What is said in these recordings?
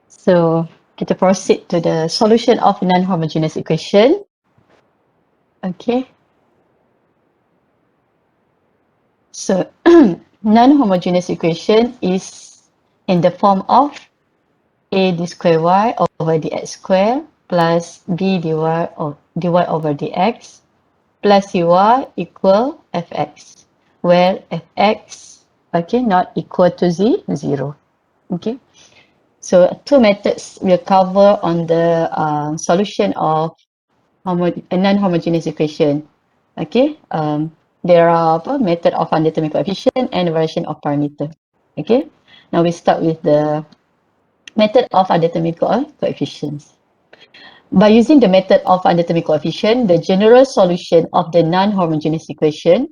So kita proceed to the solution of non-homogeneous equation. Okay. So non-homogeneous equation is in the form of a d square y over dx square plus b dy over dx plus cy equal fx, where fx, okay, not equal to 0. Okay. So two methods will cover on the solution of a non-homogeneous equation. Okay, there are method of undetermined coefficient and variation of parameter. Okay, now we start with the method of undetermined coefficients. By using the method of undetermined coefficient, the general solution of the non-homogeneous equation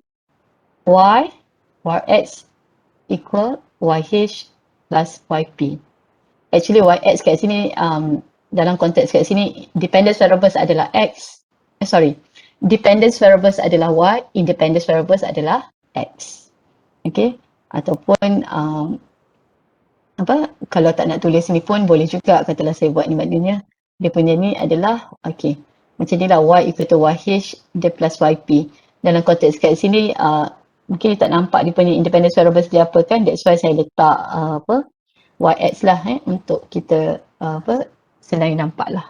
yx equal yh plus yp. Actually yx kat sini dalam konteks kat sini dependent variables adalah dependence variables adalah y, independence variables adalah x. Okay, ataupun kalau tak nak tulis ni pun boleh juga, katalah saya buat ni maknanya dia punya ni adalah okay, macam ni lah, y equal to yh dia plus yp. Dalam konteks kat sini mungkin tak nampak dia punya independence variables dia apa kan, that's why saya letak yx lah untuk kita senang nampak lah.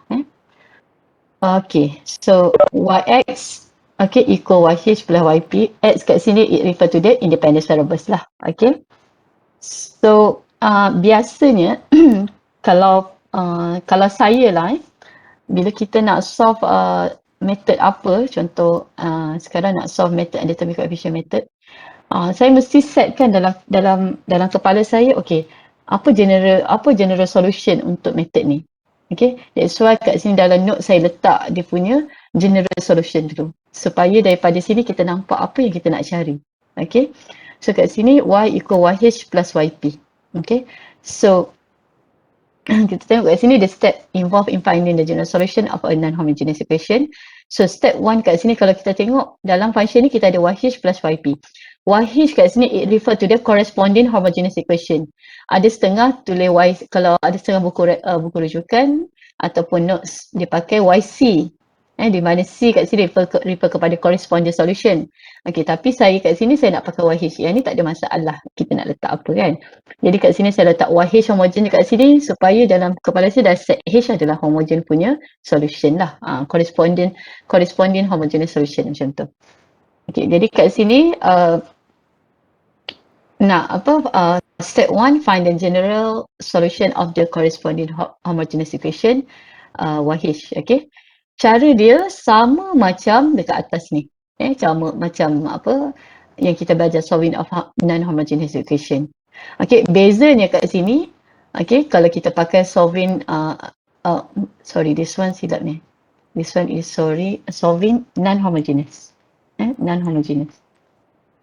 Okay, so yx equal yh plus yp. X kat sini it refer to the independence variables lah. Okay, so biasanya kalau saya lah bila kita nak solve method apa, contoh sekarang nak solve method undetermined coefficient method, saya mesti setkan dalam kepala saya, okay, apa general solution untuk method ni. Okay, that's why kat sini dalam note saya letak dia punya general solution dulu, supaya daripada sini kita nampak apa yang kita nak cari. Okay, so kat sini y equal yh plus yp. Okay, so kita tengok kat sini the step involved in finding the general solution of a non-homogeneous equation. So step 1 kat sini, kalau kita tengok dalam function ni kita ada yh plus yp. Yh kat sini it refer to the corresponding homogeneous equation. Ada setengah tulis y, kalau ada setengah buku rujukan ataupun notes dia pakai yc, di mana c kat sini refer kepada corresponding solution. Okay, tapi saya kat sini saya nak pakai yh, yang ni tak ada masalah kita nak letak apa kan. Jadi kat sini saya letak yh homogen kat sini supaya dalam kepala saya dah set h adalah homogen punya solution lah, corresponding homogeneous solution macam tu. Okay, jadi kat sini step 1, find the general solution of the corresponding homogeneous equation yh. Okay, cara dia sama macam dekat atas ni, sama macam yang kita belajar solving of non-homogeneous equation. Okay, bezanya kat sini, okay, kalau kita pakai solving this one silap ni, this one is solving non-homogeneous,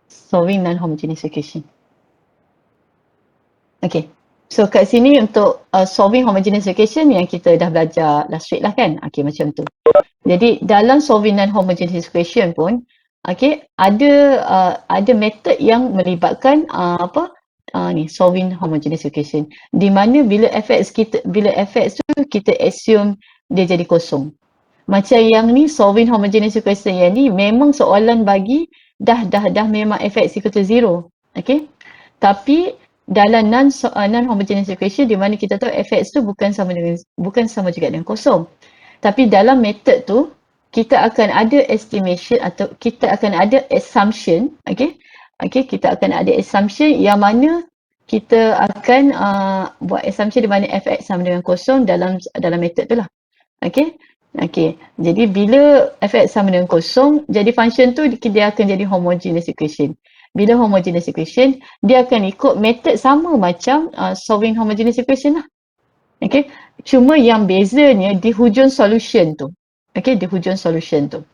solving non-homogeneous equation. Okay, so kat sini untuk solving homogeneous equation yang kita dah belajar last week lah kan. Okay, macam tu. Jadi dalam solving non-homogeneous equation pun, okay, ada method yang melibatkan solving homogeneous equation, di mana bila fx tu kita assume dia jadi kosong. Macam yang ni solving homogeneous equation yang ni memang soalan bagi dah memang fx equal to 0. Okay, tapi dalam non-homogeneous equation di mana kita tahu fx tu bukan sama juga dengan kosong, tapi dalam method tu kita akan ada estimation atau kita akan ada assumption. Okay, kita akan ada assumption yang mana kita akan buat assumption di mana fx sama dengan kosong dalam method tu lah. Okay, jadi bila fx sama dengan kosong, jadi function tu dia akan jadi homogeneous equation. Bila homogeneous equation, dia akan ikut method sama macam solving homogeneous equation lah. Okay, cuma yang bezanya di hujung solution tu. Okay, di hujung solution tu.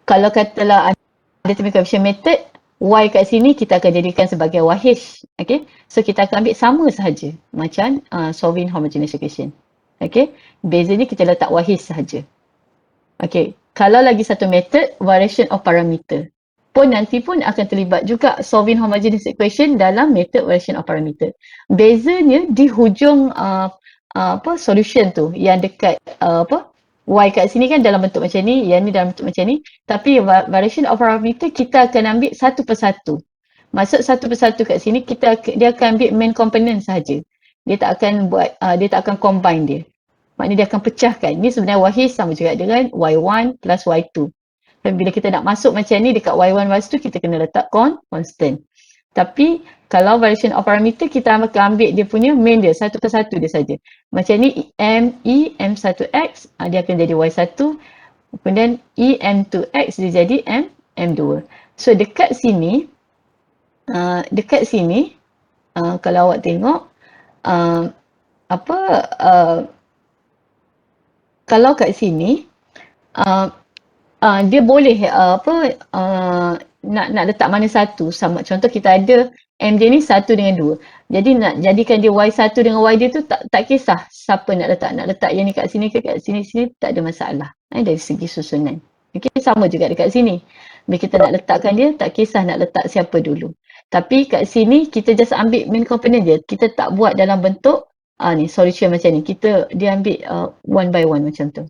Kalau katalah undetermined coefficient method, y kat sini kita akan jadikan sebagai yh. Okay, so kita akan ambil sama sahaja macam solving homogeneous equation. Okay, bezanya kita letak yh sahaja. Okay, kalau lagi satu method, variation of parameter. pun nanti pun akan terlibat juga solving homogeneous equation dalam method variation of parameter. Bezanya di hujung solution tu yang dekat y kat sini kan dalam bentuk macam ni, yang ni dalam bentuk macam ni, tapi variation of parameter kita akan ambil satu persatu. Maksud satu persatu kat sini dia akan ambil main component sahaja. Dia tak akan combine dia. Maknanya dia akan pecahkan. Ni sebenarnya wahid sama juga dengan y1 plus y2. Dan bila kita nak masuk macam ni dekat y1, y2 kita kena letak constant. Tapi kalau variation of parameter kita akan ambil dia punya main dia satu persatu dia saja. Macam ni m1x dia akan jadi y1, kemudian em2x dia jadi m2. So dekat sini kalau awak tengok kalau kat sini dia boleh nak letak mana satu sama. Contoh kita ada MJ ni 1 dengan 2. Jadi nak jadikan dia Y1 dengan Y dia tu tak kisah siapa nak letak yang ni kat sini ke kat sini tak ada masalah. Dari segi susunan. Okay, sama juga dekat sini. Bila kita nak letakkan dia tak kisah nak letak siapa dulu. Tapi kat sini kita just ambil main component dia. Kita tak buat dalam bentuk ni solution macam ni. Dia ambil one by one macam tu.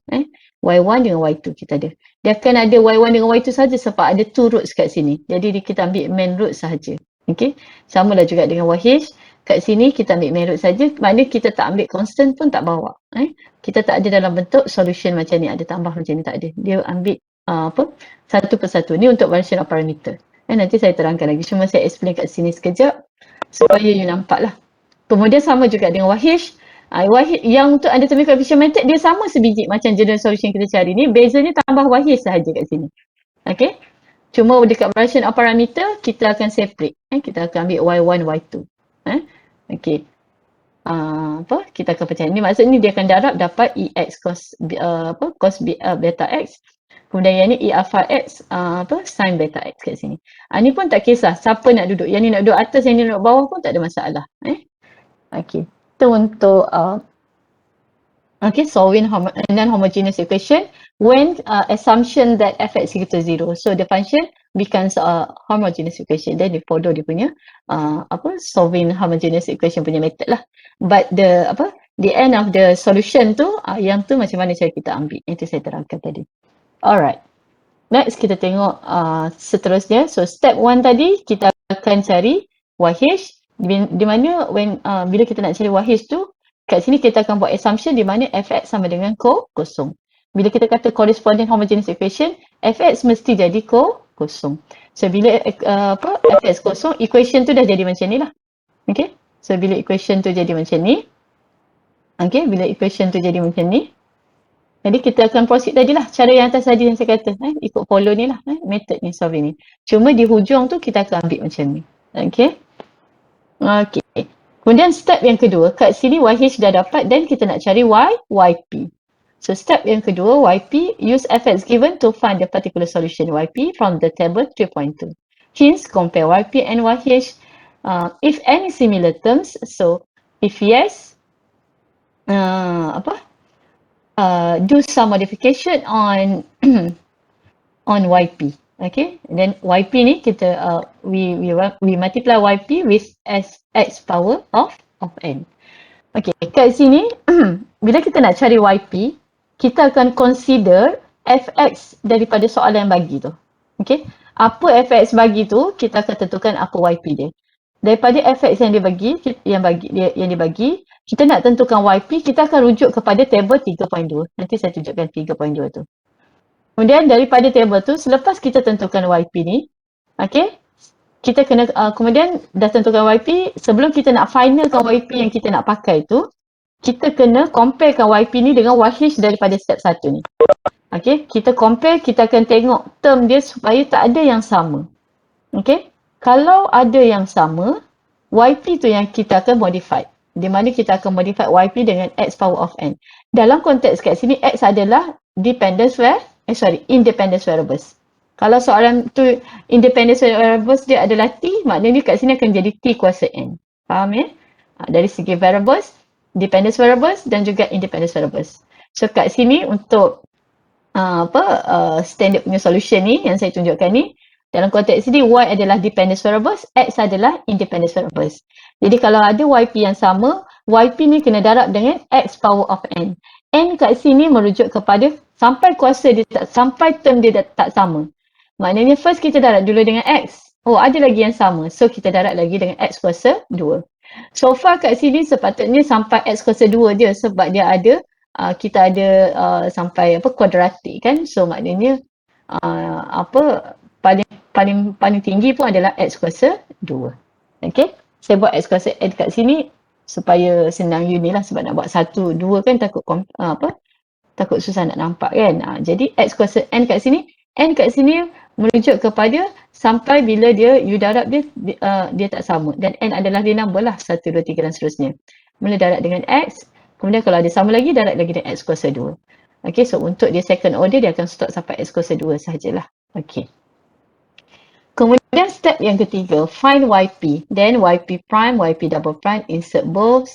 Y1 dengan Y2 kita ada. Dia akan ada Y1 dengan Y2 saja sebab ada two roots kat sini. Jadi kita ambil main root sahaja. Okey. Sama lah juga dengan YH. Kat sini kita ambil main root saja. Maknanya kita tak ambil constant pun tak bawa. Kita tak ada dalam bentuk solution macam ni. Ada tambah macam ni tak ada. Dia ambil satu persatu. Ni untuk variation of parameter. Nanti saya terangkan lagi. Cuma saya explain kat sini sekejap supaya you nampak lah. Kemudian sama juga dengan YH. Yang untuk undetermined coefficient method dia sama sebiji macam general solution kita cari ni, bezanya tambah YH sahaja kat sini. Okey. Cuma dekat variation of parameter kita akan separate. Kita akan ambil Y1, Y2. Okey. Kita akan pecah. Ni maksud ni dia akan darab dapat EX cos beta X. Kemudian yang ni E alpha X sin beta X kat sini. Ni pun tak kisah siapa nak duduk. Yang ni nak duduk atas, yang ni nak duduk bawah pun tak ada masalah. Okey. Itu untuk solving non-homogeneous equation when assumption that fx equal to 0. So the function becomes a homogeneous equation. Then dia follow dia punya solving homogeneous equation punya method lah. But the end of the solution tu yang tu macam mana cara kita ambil. Itu saya terangkan tadi. Alright. Next kita tengok seterusnya. So step 1 tadi kita akan cari YH. Di mana bila kita nak cari YH tu, kat sini kita akan buat assumption di mana fx sama dengan kosong. Bila kita kata corresponding homogeneous equation, fx mesti jadi kosong. So bila fx kosong, equation tu dah jadi macam ni lah. Okay. So bila equation tu jadi macam ni, bila equation tu jadi macam ni, jadi kita akan proceed tadi lah. Cara yang atas tadi yang saya kata, ikut follow ni lah, method ni solving ni. Cuma di hujung tu kita akan ambil macam ni. Okay. Okay. Kemudian step yang kedua, kat sini YH dah dapat dan kita nak cari YP. So step yang kedua, YP, use fx given to find the particular solution YP from the table 3.2. Hence, compare YP and YH. If any similar terms, so if yes, do some modification on YP. Okay, then YP ni kita we multiply YP with x power of n. Okay, kat sini bila kita nak cari YP, kita akan consider fx daripada soalan yang bagi tu. Okay, apa fx bagi tu kita akan tentukan apa YP dia. Daripada fx yang dia bagi, kita nak tentukan YP, kita akan rujuk kepada table 3.2. Nanti saya tunjukkan 3.2 tu. Kemudian daripada table tu, selepas kita tentukan YP ni, kita kena kemudian dah tentukan YP, sebelum kita nak finalkan YP yang kita nak pakai tu, kita kena comparekan YP ni dengan YH daripada step 1 ni. Kita compare, kita akan tengok term dia supaya tak ada yang sama. Kalau ada yang sama, YP tu yang kita akan modify. Di mana kita akan modify YP dengan x power of n. Dalam konteks kat sini, x adalah independence variables. Kalau soalan tu independence variables dia adalah t, maknanya kat sini akan jadi t kuasa n. Faham ya? Dari segi variables, dependence variables dan juga independence variables. So kat sini untuk standard punya solution ni yang saya tunjukkan ni, Dalam konteks ini, Y adalah dependent variables, X adalah independent variables. Jadi kalau ada YP yang sama, YP ni kena darab dengan X power of N. N kat sini merujuk kepada sampai kuasa dia sampai term dia tak sama. Maknanya first kita darab dulu dengan X. Oh, ada lagi yang sama. So kita darab lagi dengan X kuasa 2. So far kat sini sepatutnya sampai X kuasa 2 je sebab dia ada kita ada sampai kuadratik kan. So maknanya paling tinggi pun adalah X kuasa 2. Okey. Saya buat X kuasa N kat sini supaya senang you ni lah, sebab nak buat 1, 2 kan takut susah nak nampak kan. Jadi X kuasa N kat sini merujuk kepada sampai bila you darab dia tak sama, dan N adalah dia number lah, 1, 2, 3 dan seterusnya. Mula darab dengan X, kemudian kalau ada sama lagi darab lagi dengan X kuasa 2. Okay, so untuk dia second order dia akan stop sampai X kuasa 2 sahajalah. Okay. Kemudian step yang ketiga, find YP. Then YP prime, YP double prime, insert both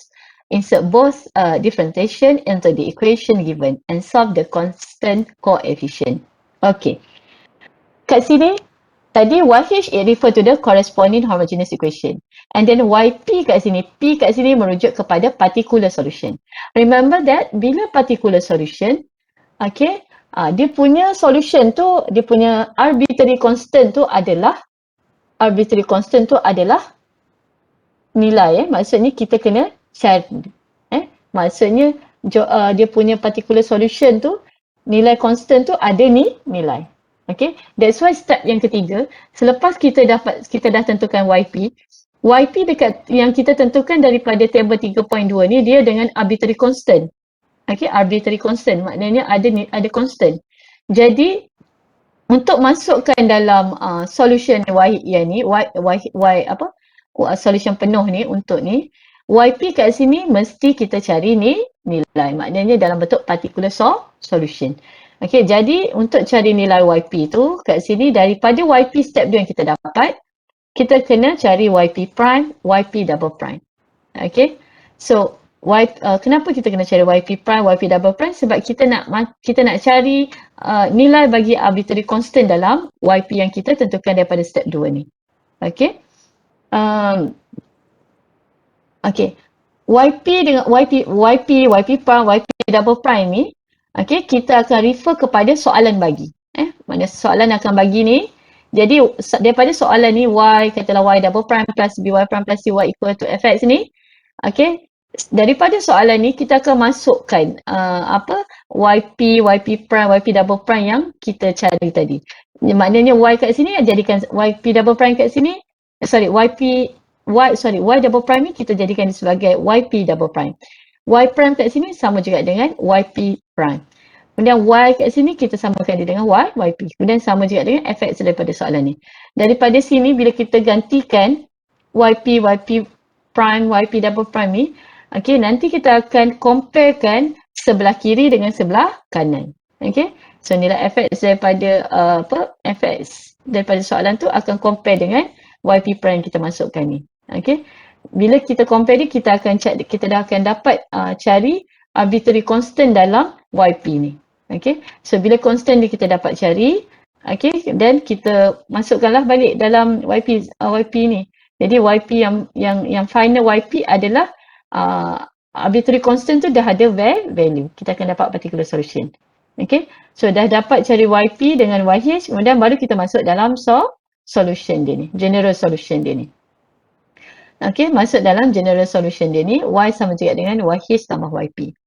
differentiation into the equation given and solve the constant coefficient. Okay. Kat sini, tadi YH it refer to the corresponding homogeneous equation. And then YP kat sini, P kat sini merujuk kepada particular solution. Remember that bila particular solution, okay, dia punya solution tu, dia punya arbitrary constant tu adalah nilai. Maksudnya kita kena cari. Maksudnya dia punya particular solution tu, nilai constant tu ada nilai. Okay, that's why step yang ketiga, selepas kita dah tentukan YP dekat yang kita tentukan daripada table 3.2 ni, dia dengan arbitrary constant. Okay, arbitrary constant maknanya ada constant. Jadi untuk masukkan dalam solution Y yang ni, solution penuh ni untuk ni, YP kat sini mesti kita cari nilai. Maknanya dalam bentuk particular solution. Okay, jadi untuk cari nilai YP tu kat sini, daripada YP step 2 yang kita dapat, kita kena cari YP prime, YP double prime. Okay, so kenapa kita kena cari YP prime, YP double prime? Sebab kita nak cari nilai bagi arbitrary constant dalam YP yang kita tentukan daripada step 2 ni. Okay. Okay. YP dengan YP prime, YP double prime ni, okay, kita akan refer kepada soalan bagi. Mana soalan akan bagi ni. Jadi daripada soalan ni, Y, katalah Y double prime plus BY prime plus CY equal to FX ni. Okay. Daripada soalan ni kita akan masukkan YP prime, YP double prime yang kita cari tadi. Maknanya Y kat sini jadikan YP double prime kat sini, Y double prime ni kita jadikan dia sebagai YP double prime. Y prime kat sini sama juga dengan YP prime. Kemudian Y kat sini kita samakan dia dengan YP. Kemudian sama juga dengan FX daripada soalan ni. Daripada sini bila kita gantikan YP prime, YP double prime ni, okay, nanti kita akan comparekan sebelah kiri dengan sebelah kanan. Okay, so nilai FX daripada FX daripada soalan tu akan compare dengan YP prime kita masukkan ni. Okay, bila kita compare ni, kita dah akan dapat cari arbitrary constant dalam YP ni. Okay, so bila constant ni kita dapat cari, okay, dan kita masukkanlah balik dalam YP ni. Jadi YP yang final YP adalah arbitrary constant tu dah ada value. Kita akan dapat particular solution. Okay, so dah dapat cari YP dengan YH, kemudian baru kita masuk dalam solution dia ni, general solution dia ni. Okay, masuk dalam general solution dia ni, Y sama juga dengan YH tambah YP.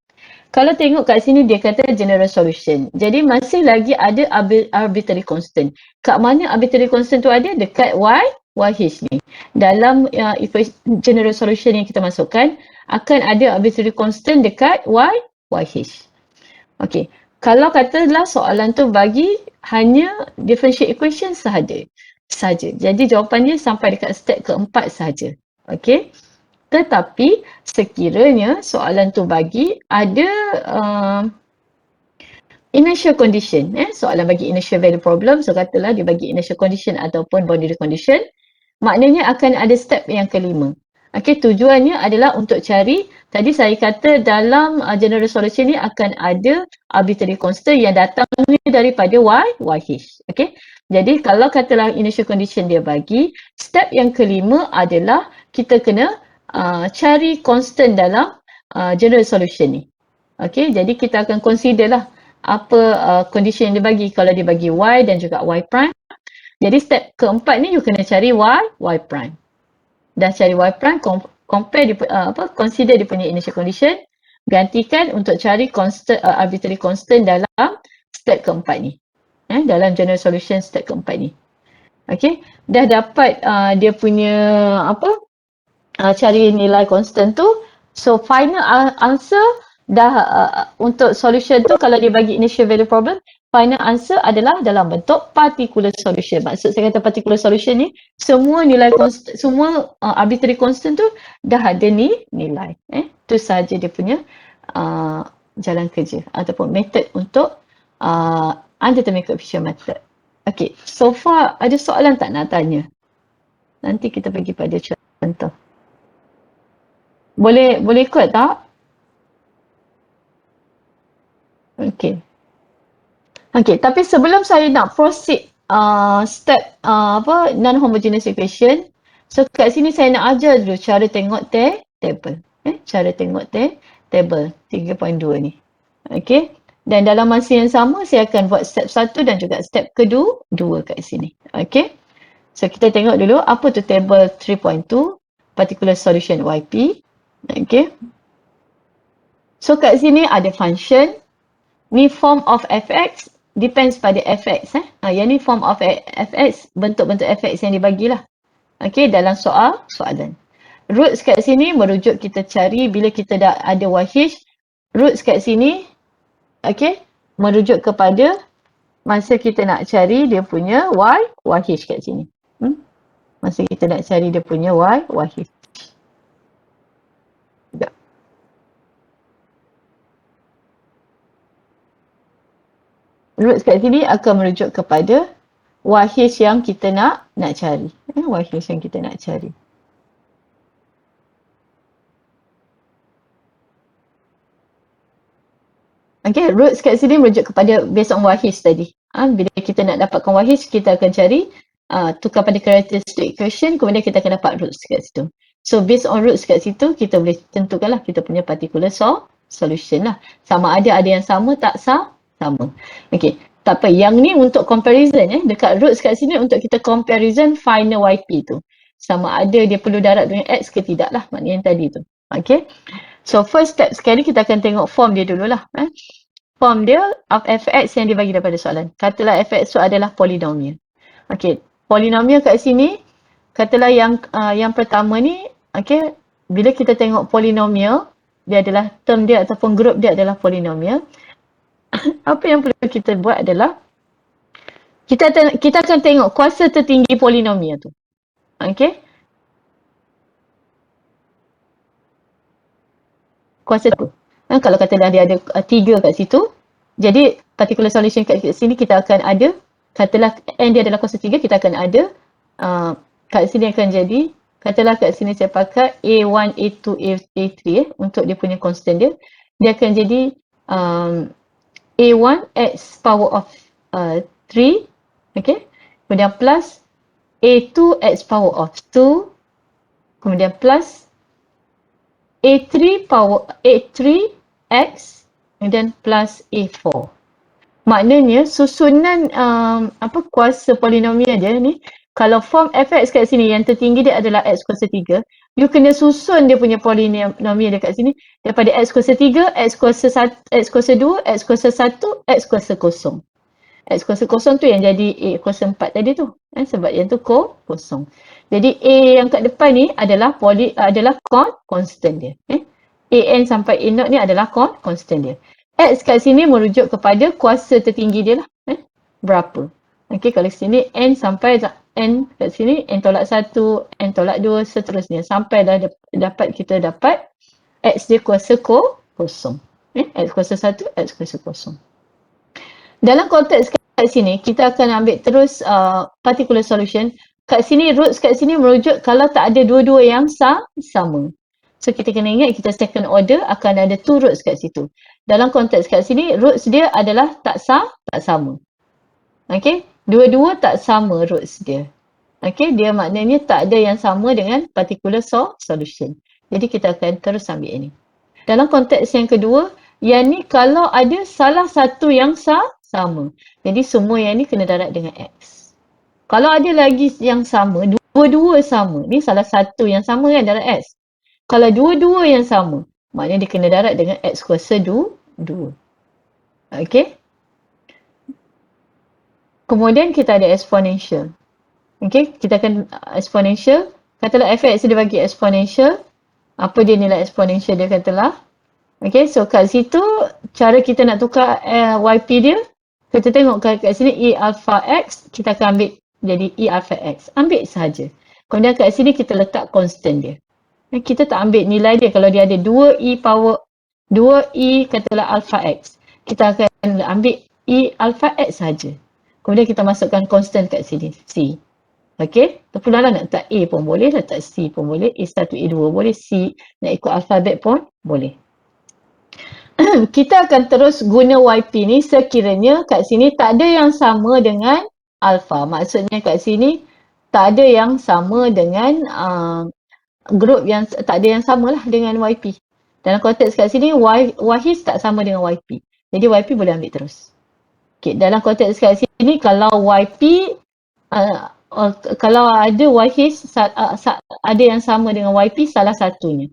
Kalau tengok kat sini dia kata general solution. Jadi masih lagi ada arbitrary constant. Kat mana arbitrary constant tu ada? Dekat YH ni. Dalam general solution yang kita masukkan, akan ada arbitrary constant dekat YH. Okay. Kalau katalah soalan tu bagi hanya differential equation sahaja. Jadi jawapannya sampai dekat step keempat sahaja. Okay. Tetapi sekiranya soalan tu bagi ada initial condition, soalan bagi initial value problem, so katalah dia bagi initial condition ataupun boundary condition, maknanya akan ada step yang kelima. Okay, tujuannya adalah untuk cari, tadi saya kata dalam general solution ni akan ada arbitrary constant yang datang ni daripada YH. Okay. Jadi kalau katalah initial condition dia bagi, step yang kelima adalah kita kena cari constant dalam general solution ni. Okay, jadi kita akan consider lah apa condition yang dia bagi. Kalau dia bagi Y dan juga Y prime. Jadi step keempat ni you kena cari Y prime. Dah cari Y prime, compare dia, consider dia punya initial condition, gantikan untuk cari constant, arbitrary constant dalam step keempat ni. Dalam general solution step keempat ni. Okay, dah dapat dia punya cari nilai constant tu. So final answer dah untuk solution tu, kalau dia bagi initial value problem, final answer adalah dalam bentuk particular solution. Maksud saya kata particular solution ni, semua nilai constant, semua arbitrary constant tu dah ada ni nilai. Itu sahaja dia punya jalan kerja ataupun method untuk undetermined coefficient method. Okay, so far ada soalan tak nak tanya? Nanti kita pergi pada contoh. Boleh ikut tak? Okay. Okay, tapi sebelum saya nak proceed step non-homogeneous equation, so kat sini saya nak ajar dulu cara tengok table. Cara tengok table 3.2 ni. Okay. Dan dalam masa yang sama saya akan buat step 1 dan juga step kedua kat sini. Okay. So kita tengok dulu apa tu table 3.2 particular solution YP. Okay. So kat sini ada function. Ni form of fx depends pada fx. Yang ni form of fx, bentuk-bentuk fx yang dibagilah. Okay, dalam soalan. Roots kat sini merujuk kita cari bila kita dah ada YH. Roots kat sini, okay, merujuk kepada masa kita nak cari dia punya YH kat sini. Masa kita nak cari dia punya YH. Roots kat sini akan merujuk kepada YH yang kita nak cari. YH yang kita nak cari. Okay, roots kat sini merujuk kepada based on YH tadi. Bila kita nak dapatkan YH, kita akan cari tukar pada characteristic equation, kemudian kita akan dapat roots kat situ. So based on roots kat situ, kita boleh tentukanlah kita punya particular solution lah. Sama ada yang sama tak sama. Okay, tak apa. Yang ni untuk comparison dekat roots kat sini untuk kita comparison final YP tu. Sama ada dia perlu darab dengan X ke tidak lah, maknanya yang tadi tu. Okay. So first step sekali kita akan tengok form dia dululah. Form dia of fx yang dibagi daripada soalan. Katalah fx tu adalah polinomial. Okay, polinomial kat sini, katalah yang pertama ni, okay, bila kita tengok polinomial, dia adalah term dia ataupun group dia adalah polinomial. Apa yang perlu kita buat adalah kita akan tengok kuasa tertinggi polinomial tu. Okay. Kuasa tu. Kalau katalah dia ada 3 kat situ, jadi particular solution kat sini kita akan ada, katalah n dia adalah kuasa 3, kita akan ada kat sini akan jadi, katalah kat sini saya pakai A1, A2, A3 untuk dia punya constant dia. Dia akan jadi A1 x power of 3, okay, kemudian plus A2 x power of 2, kemudian plus A3 x dan plus A4. Maknanya susunan kuasa polinomial dia ni, kalau form fx kat sini yang tertinggi dia adalah x kuasa 3, you kena susun dia punya polinomial dekat sini daripada x kuasa 3, x kuasa 1, x kuasa 2, x kuasa 1, x kuasa 0. X kuasa 0 tu yang jadi A kuasa 4 tadi tu. Sebab yang tu kosong. Jadi A yang kat depan ni adalah constant dia. AN sampai A0 ni adalah constant dia. X kat sini merujuk kepada kuasa tertinggi dia lah. Berapa. Okay, kalau sini N sampai N kat sini, N tolak 1, N tolak 2, seterusnya. Sampai kita dapat X dia kuasa kosong. X kuasa 1, X kuasa kosong. Dalam konteks kat sini, kita akan ambil terus particular solution. Kat sini, roots kat sini merujuk kalau tak ada dua-dua yang sama. So, kita kena ingat kita second order akan ada 2 roots kat situ. dalam konteks kat sini, roots dia adalah tak sama. Okay, dua-dua tak sama roots dia. Okay, dia maknanya tak ada yang sama dengan particular solution. Jadi kita akan terus ambil ini. Dalam konteks yang kedua, yang ni kalau ada salah satu yang sama. Jadi semua yang ni kena darat dengan X. Kalau ada lagi yang sama, dua-dua sama. Ni salah satu yang sama kan darat X. Kalau dua-dua yang sama, maknanya dia kena darat dengan X kuasa 2. Okay. Kemudian kita ada exponential. Okay, kita akan exponential. Katalah fx dia bagi exponential. Apa dia nilai exponential dia katalah. Okay, so kat situ cara kita nak tukar YP dia. Kita tengok kat sini E alpha X. Kita akan ambil jadi E alpha X. Ambil sahaja. Kemudian kat sini kita letak constant dia. Kita tak ambil nilai dia. Kalau dia ada 2E power 2E katalah alpha X. Kita akan ambil E alpha X sahaja. Kemudian kita masukkan constant kat sini. C. Okay, terpulang nak letak A pun boleh, letak C pun boleh, A1, A2 boleh, C nak ikut alfabet pun boleh. Kita akan terus guna YP ni sekiranya kat sini tak ada yang sama dengan alpha. Maksudnya kat sini tak ada yang sama dengan group yang tak ada yang sama lah dengan YP. Dalam konteks kat sini YHIS tak sama dengan YP. Jadi YP boleh ambil terus. Okay, dalam konteks kat sini kalau YP kalau ada YHIS ada yang sama dengan YP salah satunya.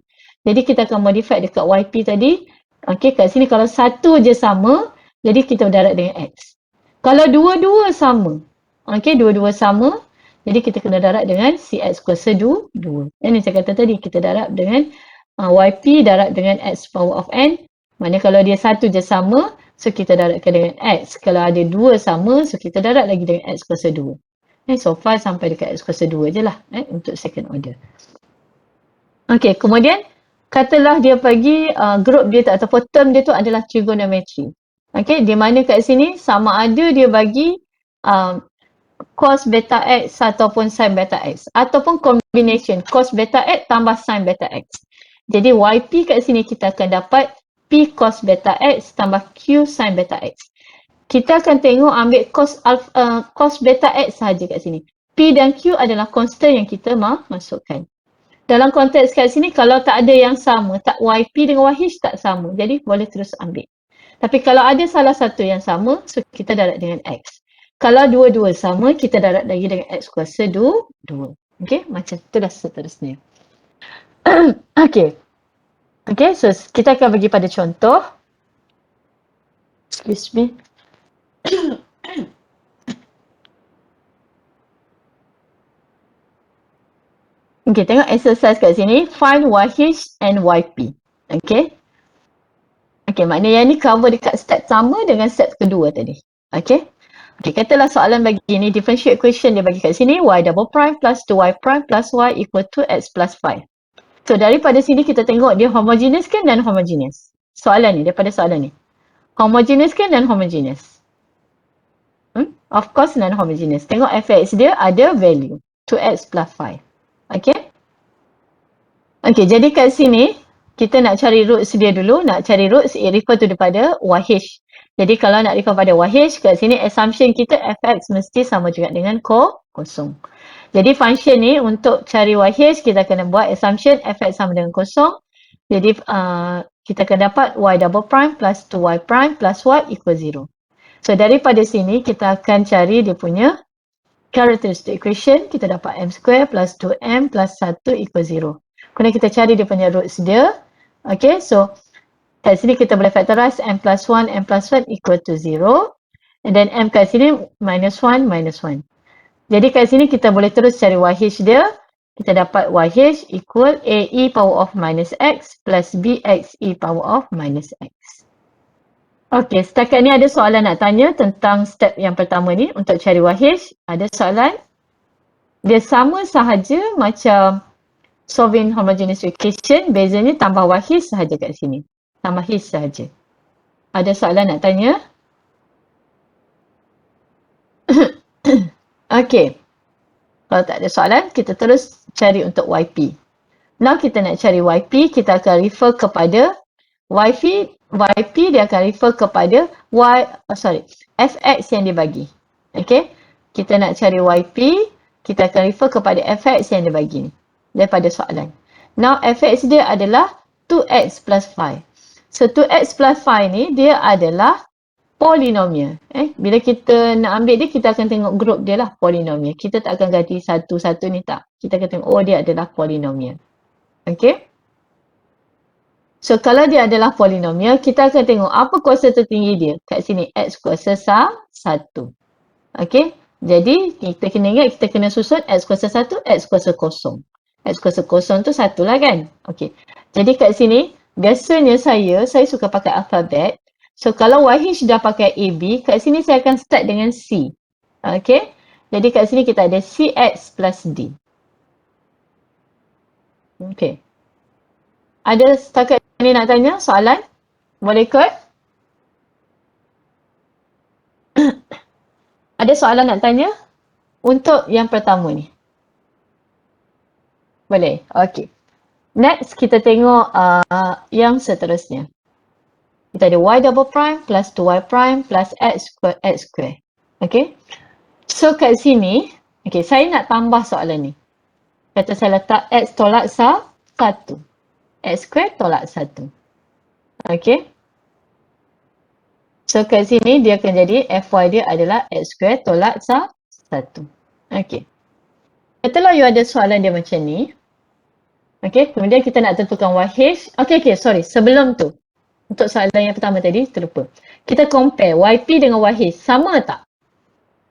Jadi kita akan modify dekat YP tadi. Okey, kat sini kalau satu je sama, jadi kita darat dengan X. Kalau dua-dua sama, okey, dua-dua sama, jadi kita kena darat dengan CX kuasa 2. Ini saya kata tadi, kita darat dengan YP darat dengan X power of N. Maknanya kalau dia satu je sama, so kita daratkan dengan X. Kalau ada dua sama, so kita darat lagi dengan X kuasa 2. So far sampai dekat X kuasa 2 je lah untuk second order. Okay, kemudian katalah dia bagi group dia ataupun term dia tu adalah trigonometry. Okay, di mana kat sini sama ada dia bagi cos beta X ataupun sin beta X. Ataupun combination cos beta X tambah sin beta X. Jadi YP kat sini kita akan dapat P cos beta X tambah Q sin beta X. Kita akan tengok ambil cos beta X sahaja kat sini. P dan Q adalah constant yang kita masukkan. Dalam konteks kat sini kalau tak ada yang sama, tak YP dengan YH tak sama. Jadi boleh terus ambil. Tapi kalau ada salah satu yang sama, so kita darat dengan X. Kalau dua-dua sama, kita darat lagi dengan X kuasa 2. Okay, macam itulah seterusnya. Okay. Okay, so kita akan bagi pada contoh. Excuse me. Okay, tengok exercise kat sini. Find YH and YP. Okay. Okay, maknanya yang ni cover dekat step sama dengan step kedua tadi. Okay. Okay, katalah soalan bagi ni, differential equation dia bagi kat sini. Y double prime plus 2Y prime plus Y equal to X plus 5. So, daripada sini kita tengok dia homogeneous kan dan homogeneous. Soalan ni, daripada soalan ni. Homogeneous kan dan homogeneous. Of course non-homogeneous. Tengok fx dia ada value 2x plus 5. Okay. Okay, jadi kat sini kita nak cari roots dia dulu. Nak cari roots, it refer to daripada YH. Jadi kalau nak refer pada YH, kat sini assumption kita fx mesti sama juga dengan kosong. Jadi function ni untuk cari YH, kita kena buat assumption fx sama dengan kosong. Jadi kita akan dapat y double prime plus 2y prime plus y equal 0. So daripada sini kita akan cari dia punya characteristic equation. Kita dapat m square plus 2m plus 1 equal 0. Kemudian kita cari dia punya roots dia. Okay, so kat sini kita boleh factorize m plus 1 equal to 0. And then m kat sini minus 1. Jadi kat sini kita boleh terus cari YH dia. Kita dapat YH equal a e power of minus x plus b x e power of minus x. Okey, setakat ni ada soalan nak tanya tentang step yang pertama ni untuk cari YH. Ada soalan? Dia sama sahaja macam solving homogeneous equation, bezanya tambah YH sahaja kat sini. Tambah H sahaja. Ada soalan nak tanya? Okey. Kalau tak ada soalan, kita terus cari untuk YP. Now kita nak cari YP, kita akan refer kepada YP dia akan refer kepada fx yang dibagi. Okay, kita nak cari YP, kita akan refer kepada fx yang dibagi ni daripada soalan. Now fx dia adalah 2x plus 5. So 2x plus 5 ni dia adalah polinomial. Bila kita nak ambil dia, kita akan tengok group dia lah, polinomial. Kita tak akan ganti satu-satu ni, tak. Kita akan tengok, oh dia adalah polinomial. Okay. So kalau dia adalah polinomial, kita akan tengok apa kuasa tertinggi dia. Kat sini x kuasa 1. Okay. Jadi kita kena ingat, kita kena susun x kuasa 1, x kuasa 0. X kuasa 0 tu 1 lah kan. Okay. Jadi kat sini, biasanya saya suka pakai alfabet. So kalau YH dah pakai AB, kat sini saya akan start dengan C. Okay. Jadi kat sini kita ada CX plus D. Okay. Ada setakat ini nak tanya soalan? Boleh ikut? Ada soalan nak tanya? Untuk yang pertama ni. Boleh? Okay. Next, kita tengok yang seterusnya. Kita ada y double prime plus 2y prime plus x square. Okay. So kat sini, okay, saya nak tambah soalan ni. Kata saya letak x tolak 1. X square tolak 1. Okay. So kat sini dia akan jadi fy dia adalah x square tolak 1. Okay. Katalah you ada soalan dia macam ni. Okay, kemudian kita nak tentukan YH. Okay, sorry. Sebelum tu, untuk soalan yang pertama tadi, terlupa. Kita compare YP dengan YH. Sama tak?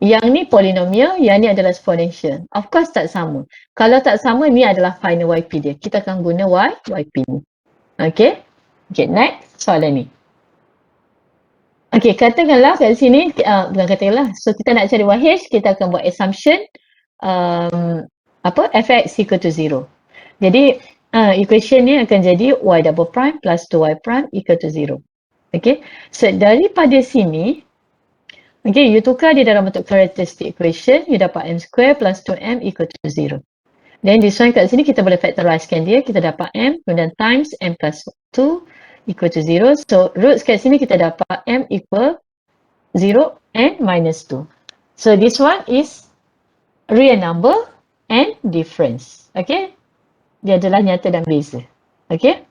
Yang ni polinomial, yang ni adalah exponential. Of course tak sama. Kalau tak sama, ni adalah final YP dia. Kita akan guna YP ni. Okay, next soalan ni. Okay, katakanlah kat sini, bukan katakanlah. So, kita nak cari YH, kita akan buat assumption fx equal to 0. Jadi, equation ni akan jadi y double prime plus 2y prime equal to 0. Okay. So, daripada sini, okay, you tukar dia dalam bentuk characteristic equation, you dapat m square plus 2m equal to 0. Then, this one kat sini, kita boleh factorizekan dia. Kita dapat m, kemudian times m plus 2 equal to 0. So, roots kat sini, kita dapat m equal 0 and minus 2. So, this one is real number and difference. Okay. Dia adalah nyata dan beza. Okay.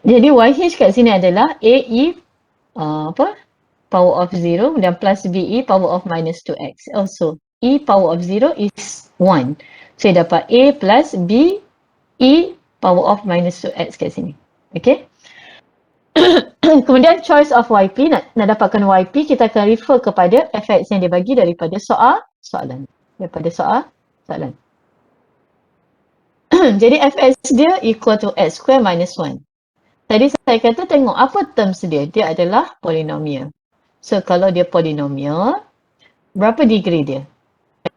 Jadi YH kat sini adalah AE power of 0 dan plus BE power of minus 2x. Also, E power of 0 is 1. So, dapat A plus B E power of minus 2x kat sini. Okay. Kemudian choice of YP, nak dapatkan YP, kita akan refer kepada fx yang dibagi daripada soalan. Jadi fx dia equal to x square minus 1. Tadi saya kata tengok apa terms dia. Dia adalah polinomial. So kalau dia polinomial, berapa degree dia?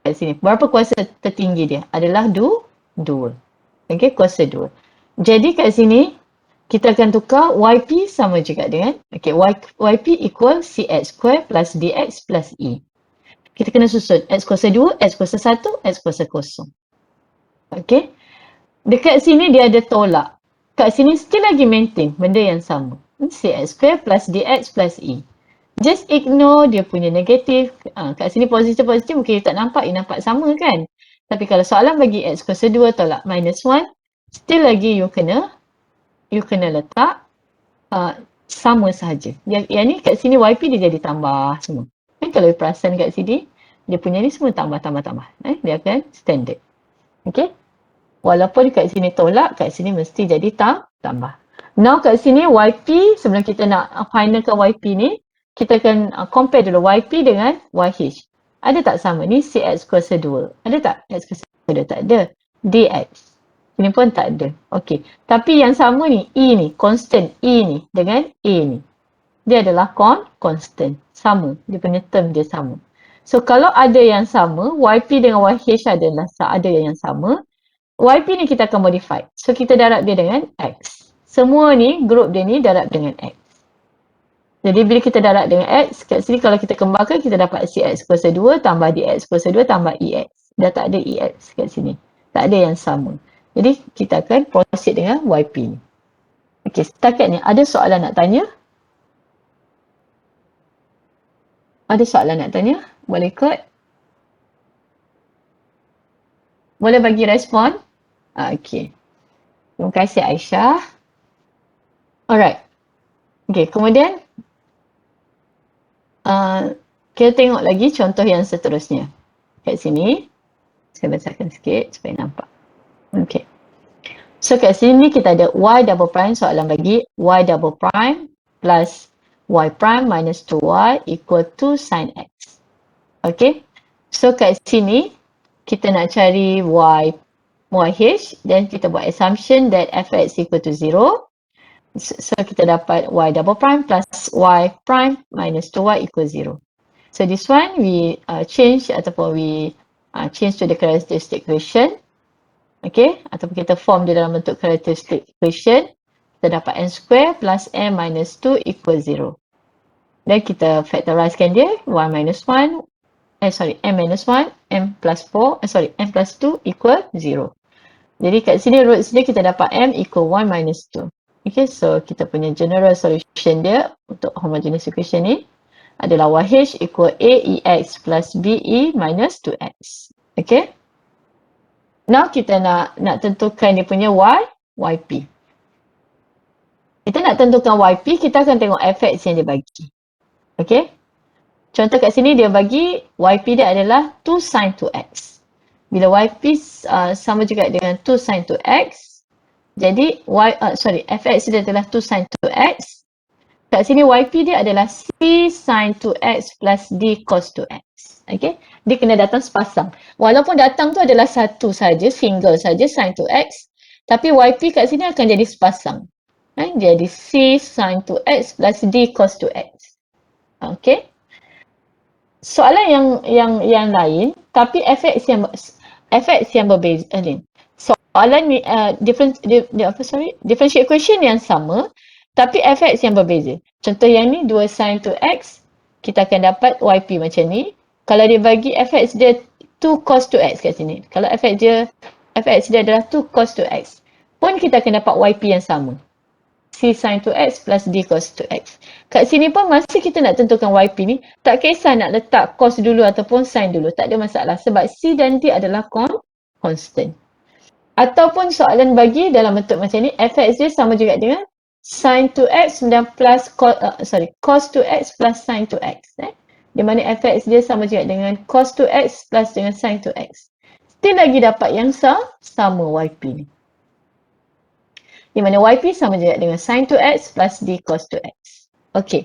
Kat sini. Berapa kuasa tertinggi dia? Adalah 2. Okay, kuasa 2. Jadi kat sini, kita akan tukar YP sama juga dengan, okay, YP equal CX square plus DX plus E. Kita kena susun X kuasa 2, X kuasa 1, X kuasa 0. Okay. Dekat sini dia ada tolak. Kat sini still lagi maintain benda yang sama. CX square plus DX plus E. Just ignore dia punya negatif. Kat sini positif mungkin you tak nampak, you nampak sama kan? Tapi kalau soalan bagi X kuasa 2 tolak minus 1, still lagi you kena letak sama sahaja. Yang ni kat sini YP dia jadi tambah semua. Kalau you perasan kat sini, dia punya ni semua tambah. Dia akan standard. Okay. Walaupun kat sini tolak, kat sini mesti jadi tambah. Now kat sini YP, sebelum kita nak finalkan YP ni, kita akan compare dulu YP dengan YH. Ada tak sama? Ni CX kuasa 2. Ada tak? X kuasa 2 tak ada. DX. Ini pun tak ada. Okey. Tapi yang sama ni, E ni, constant E ni dengan A ni. Dia adalah constant. Sama. Dia punya term dia sama. So kalau ada yang sama, YP dengan YH adalah ada yang sama. YP ni kita akan modify. So kita darab dia dengan X. Semua ni, group dia ni darab dengan X. Jadi bila kita darab dengan X, kat sini kalau kita kembangkan, kita dapat CX kuasa 2 tambah DX kuasa 2 tambah EX. Dah tak ada EX kat sini. Tak ada yang sama. Jadi kita akan proceed dengan YP ni. Okey, setakat ni ada soalan nak tanya? Ada soalan nak tanya? Boleh kot? Boleh bagi respon? Okey. Terima kasih Aisyah. Alright. Okey, kemudian kita tengok lagi contoh yang seterusnya. Kat sini, saya besarkan sikit supaya nampak. Okey. So kat sini kita ada y double prime, soalan bagi y double prime plus y prime minus 2y equal to sin x. Okay. So kat sini kita nak cari yh dan kita buat assumption that fx equal to 0. So kita dapat y double prime plus y prime minus 2y equal 0. So this one we change ataupun we change to the characteristic equation. Okay, ataupun kita form dia dalam bentuk characteristic equation. Kita dapat n square plus m minus 2 equal 0. Dan kita factorizekan dia, m minus 1, m plus 4, m plus 2 equal 0. Jadi kat sini roots dia kita dapat m equal 1 minus 2. Okay, so kita punya general solution dia untuk homogeneous equation ni adalah yh equal aex plus be minus 2x. Okay. Now kita nak tentukan dia punya yp. Kita nak tentukan yp, kita akan tengok fx yang dia bagi. Okay. Contoh kat sini dia bagi yp dia adalah 2 sin 2x. Bila yp sama juga dengan 2 sin 2x, jadi fx dia adalah 2 sin 2x. Kat sini yp dia adalah c sin 2x plus d cos 2x. Okay. Dia kena datang sepasang. Walaupun datang tu adalah satu saja, single saja sin 2x, tapi yp kat sini akan jadi sepasang. Jadi c sin 2x plus d cos 2x. Okay. Soalan yang lain, tapi fx yang berbeza. Soalan ni differential equation yang sama, tapi fx yang berbeza. Contoh yang ni 2 sin 2x, kita akan dapat yp macam ni. Kalau dia bagi fx dia 2 cos 2x kat sini. Kalau fx dia adalah 2 cos 2x, pun kita akan dapat yp yang sama. C sin 2x plus D cos 2x. Kat sini pun masa kita nak tentukan yp ni, tak kisah nak letak cos dulu ataupun sin dulu. Tak ada masalah sebab C dan D adalah constant. Ataupun soalan bagi dalam bentuk macam ni, fx dia sama juga dengan sin 2x dan plus cos 2x plus sin 2x. Di mana fx dia sama juga dengan cos 2x plus dengan sin 2x. Still lagi dapat yang sama yp ni. Di mana yp sama juga dengan sin 2x plus d cos 2x. Okey.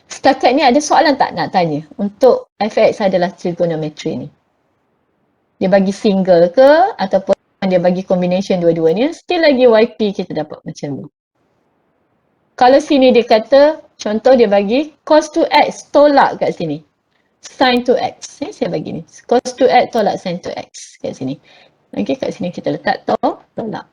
Setakat ni ada soalan tak nak tanya untuk fx adalah trigonometry ni? Dia bagi single ke ataupun dia bagi combination dua-duanya, still lagi yp kita dapat macam ni. Kalau sini dia kata, contoh dia bagi cos 2x tolak kat sini. Sin 2x. Saya bagi ni. Cos 2x tolak sin 2x kat sini. Okey, kat sini kita letak tolak.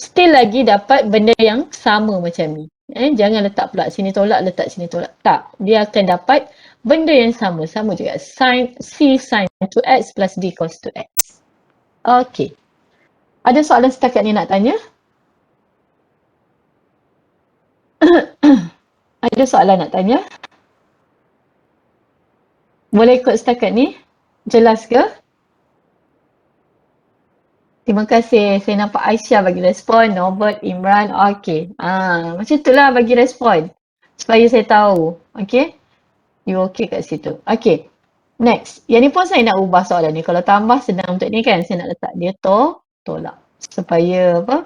Still lagi dapat benda yang sama macam ni. Jangan letak pula sini tolak, letak sini tolak. Tak. Dia akan dapat benda yang sama. Sama juga. C sin 2x plus D cos 2x. Okey. Ada soalan setakat ni nak tanya? Ada soalan nak tanya? Boleh ikut setakat ni? Jelas ke? Terima kasih. Saya nampak Aisyah bagi respon. Norbert, Imran. Okey. Macam itulah bagi respon. Supaya saya tahu. Okey. You okey kat situ. Okey. Next. Yang ni pun saya nak ubah soalan ni. Kalau tambah senang untuk ni kan. Saya nak letak dia tolak. Supaya apa?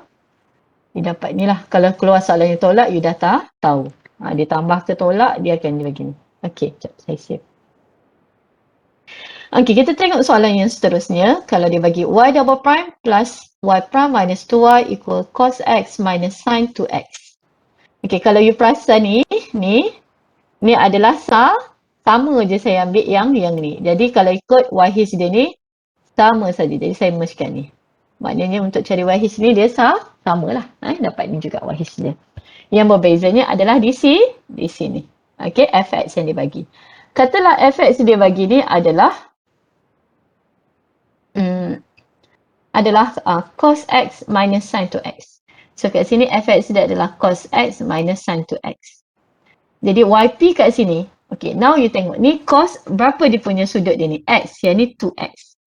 Dia dapat ni lah. Kalau keluar soalan yang tolak, you dah tahu. Dia tambah ke tolak, dia akan begini. Okey. Sekejap. Saya save. Okey, kita tengok soalan yang seterusnya. Kalau dia bagi y double prime plus y prime minus 2y equal cos x minus sin 2x. Okey, kalau you perasan ni adalah sama je saya ambil yang ni. Jadi kalau ikut yh dia ni, sama saja. Jadi saya mergekan ni. Maknanya untuk cari yh ni dia sama lah. Dapat ni juga yh dia. Yang berbezanya adalah di sini. Okey, fx yang dia bagi. Katalah fx dia bagi ni adalah cos x minus sin 2x. So kat sini fx dia adalah cos x minus sin to x. Jadi YP kat sini, okay, now you tengok ni cos berapa dia punya sudut dia ni? X, yang ni 2x.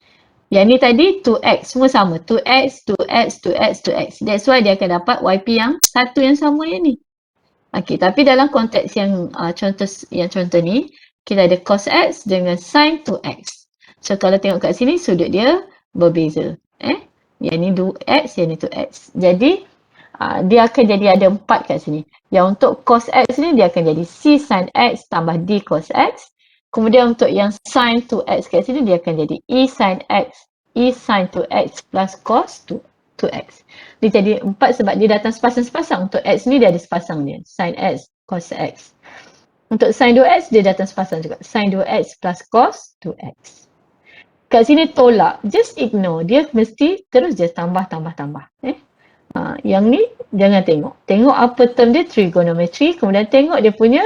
Yang ni tadi 2x, semua sama. 2x, 2x, 2x, 2x. That's why dia akan dapat YP yang satu yang sama yang ni. Okay, tapi dalam konteks yang contoh ni, kita ada cos x dengan sin 2x. So kalau tengok kat sini, sudut dia berbeza. Yang ni 2x, yang ni 2x. Jadi, dia akan jadi ada 4 kat sini. Yang untuk cos x ni, dia akan jadi C sin x tambah D cos x. Kemudian untuk yang sin 2x kat sini, dia akan jadi E sin x, E sin 2x plus cos 2x. Dia jadi 4 sebab dia datang sepasang-sepasang. Untuk x ni dia ada sepasang dia. Sin x, cos x. Untuk sin 2x, dia datang sepasang juga. Sin 2x plus cos 2x. Kat sini tolak. Just ignore. Dia mesti terus je tambah. Yang ni jangan tengok. Tengok apa term dia, trigonometry. Kemudian tengok dia punya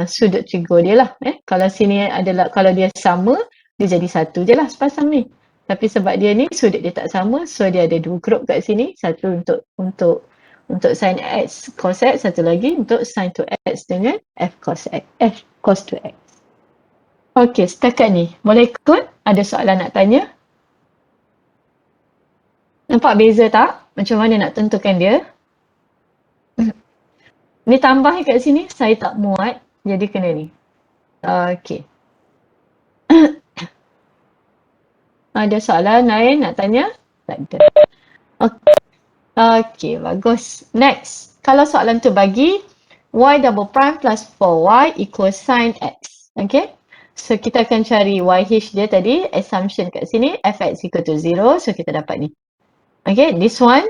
sudut trigo dia lah. Kalau sini adalah, kalau dia sama, dia jadi satu je lah sepasang ni. Tapi sebab dia ni sudut dia tak sama, so dia ada dua grup kat sini. Satu untuk sin x cos x, satu lagi untuk sin 2x dengan f cos 2x. Okey, setakat ni. Boleh ikut? Ada soalan nak tanya? Nampak beza tak? Macam mana nak tentukan dia? Ni tambah kat sini, saya tak muat. Jadi kena ni. Okey. Ada soalan lain nak tanya? Tak ada. Okey, bagus. Next. Kalau soalan tu bagi y double prime plus 4y equals sin x. Okay. So, kita akan cari YH dia tadi. Assumption kat sini, fx equal to 0. So, kita dapat ni. Okay, this one,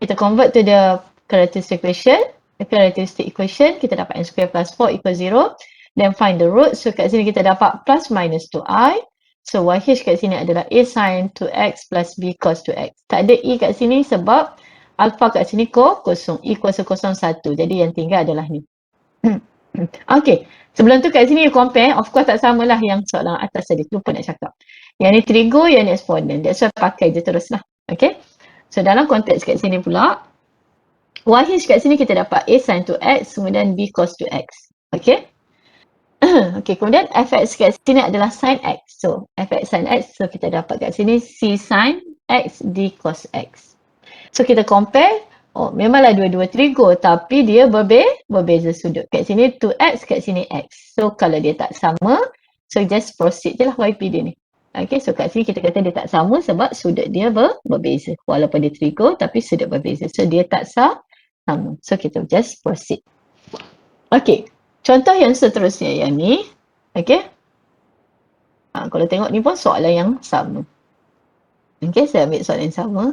kita convert to the characteristic equation. The characteristic equation, kita dapat n square plus 4 equals 0. Then find the root. So, kat sini kita dapat plus minus 2i. So, YH kat sini adalah A sin 2x plus B cos 2x. Tak ada E kat sini sebab alpha kat sini kosong. E kuasa 1. Jadi, yang tinggal adalah ni. Okay. Sebelum tu kat sini you compare. Of course tak samalah yang soalan atas tadi. Lupa nak cakap. Yang ni trigo, yang ni exponent. That's why pakai je terus lah. Okay. So, dalam konteks kat sini pula, YH kat sini kita dapat A sin 2x kemudian B cos 2x. Okay. Okay, kemudian fx kat sini adalah sin x. So, fx sin x, so kita dapat kat sini C sin x D cos x. So, kita compare. Oh, memanglah dua-dua trigo tapi dia berbeza sudut. Kat sini 2x, kat sini x. So, kalau dia tak sama, so just proceed je lah YP dia ni. Okay, so kat sini kita kata dia tak sama sebab sudut dia berbeza. Walaupun dia trigo tapi sudut berbeza. So, dia tak sama. So, kita just proceed. Okay. Contoh yang seterusnya yang ni, okay. Kalau tengok ni pun soalan yang sama. Okay, saya ambil soalan yang sama.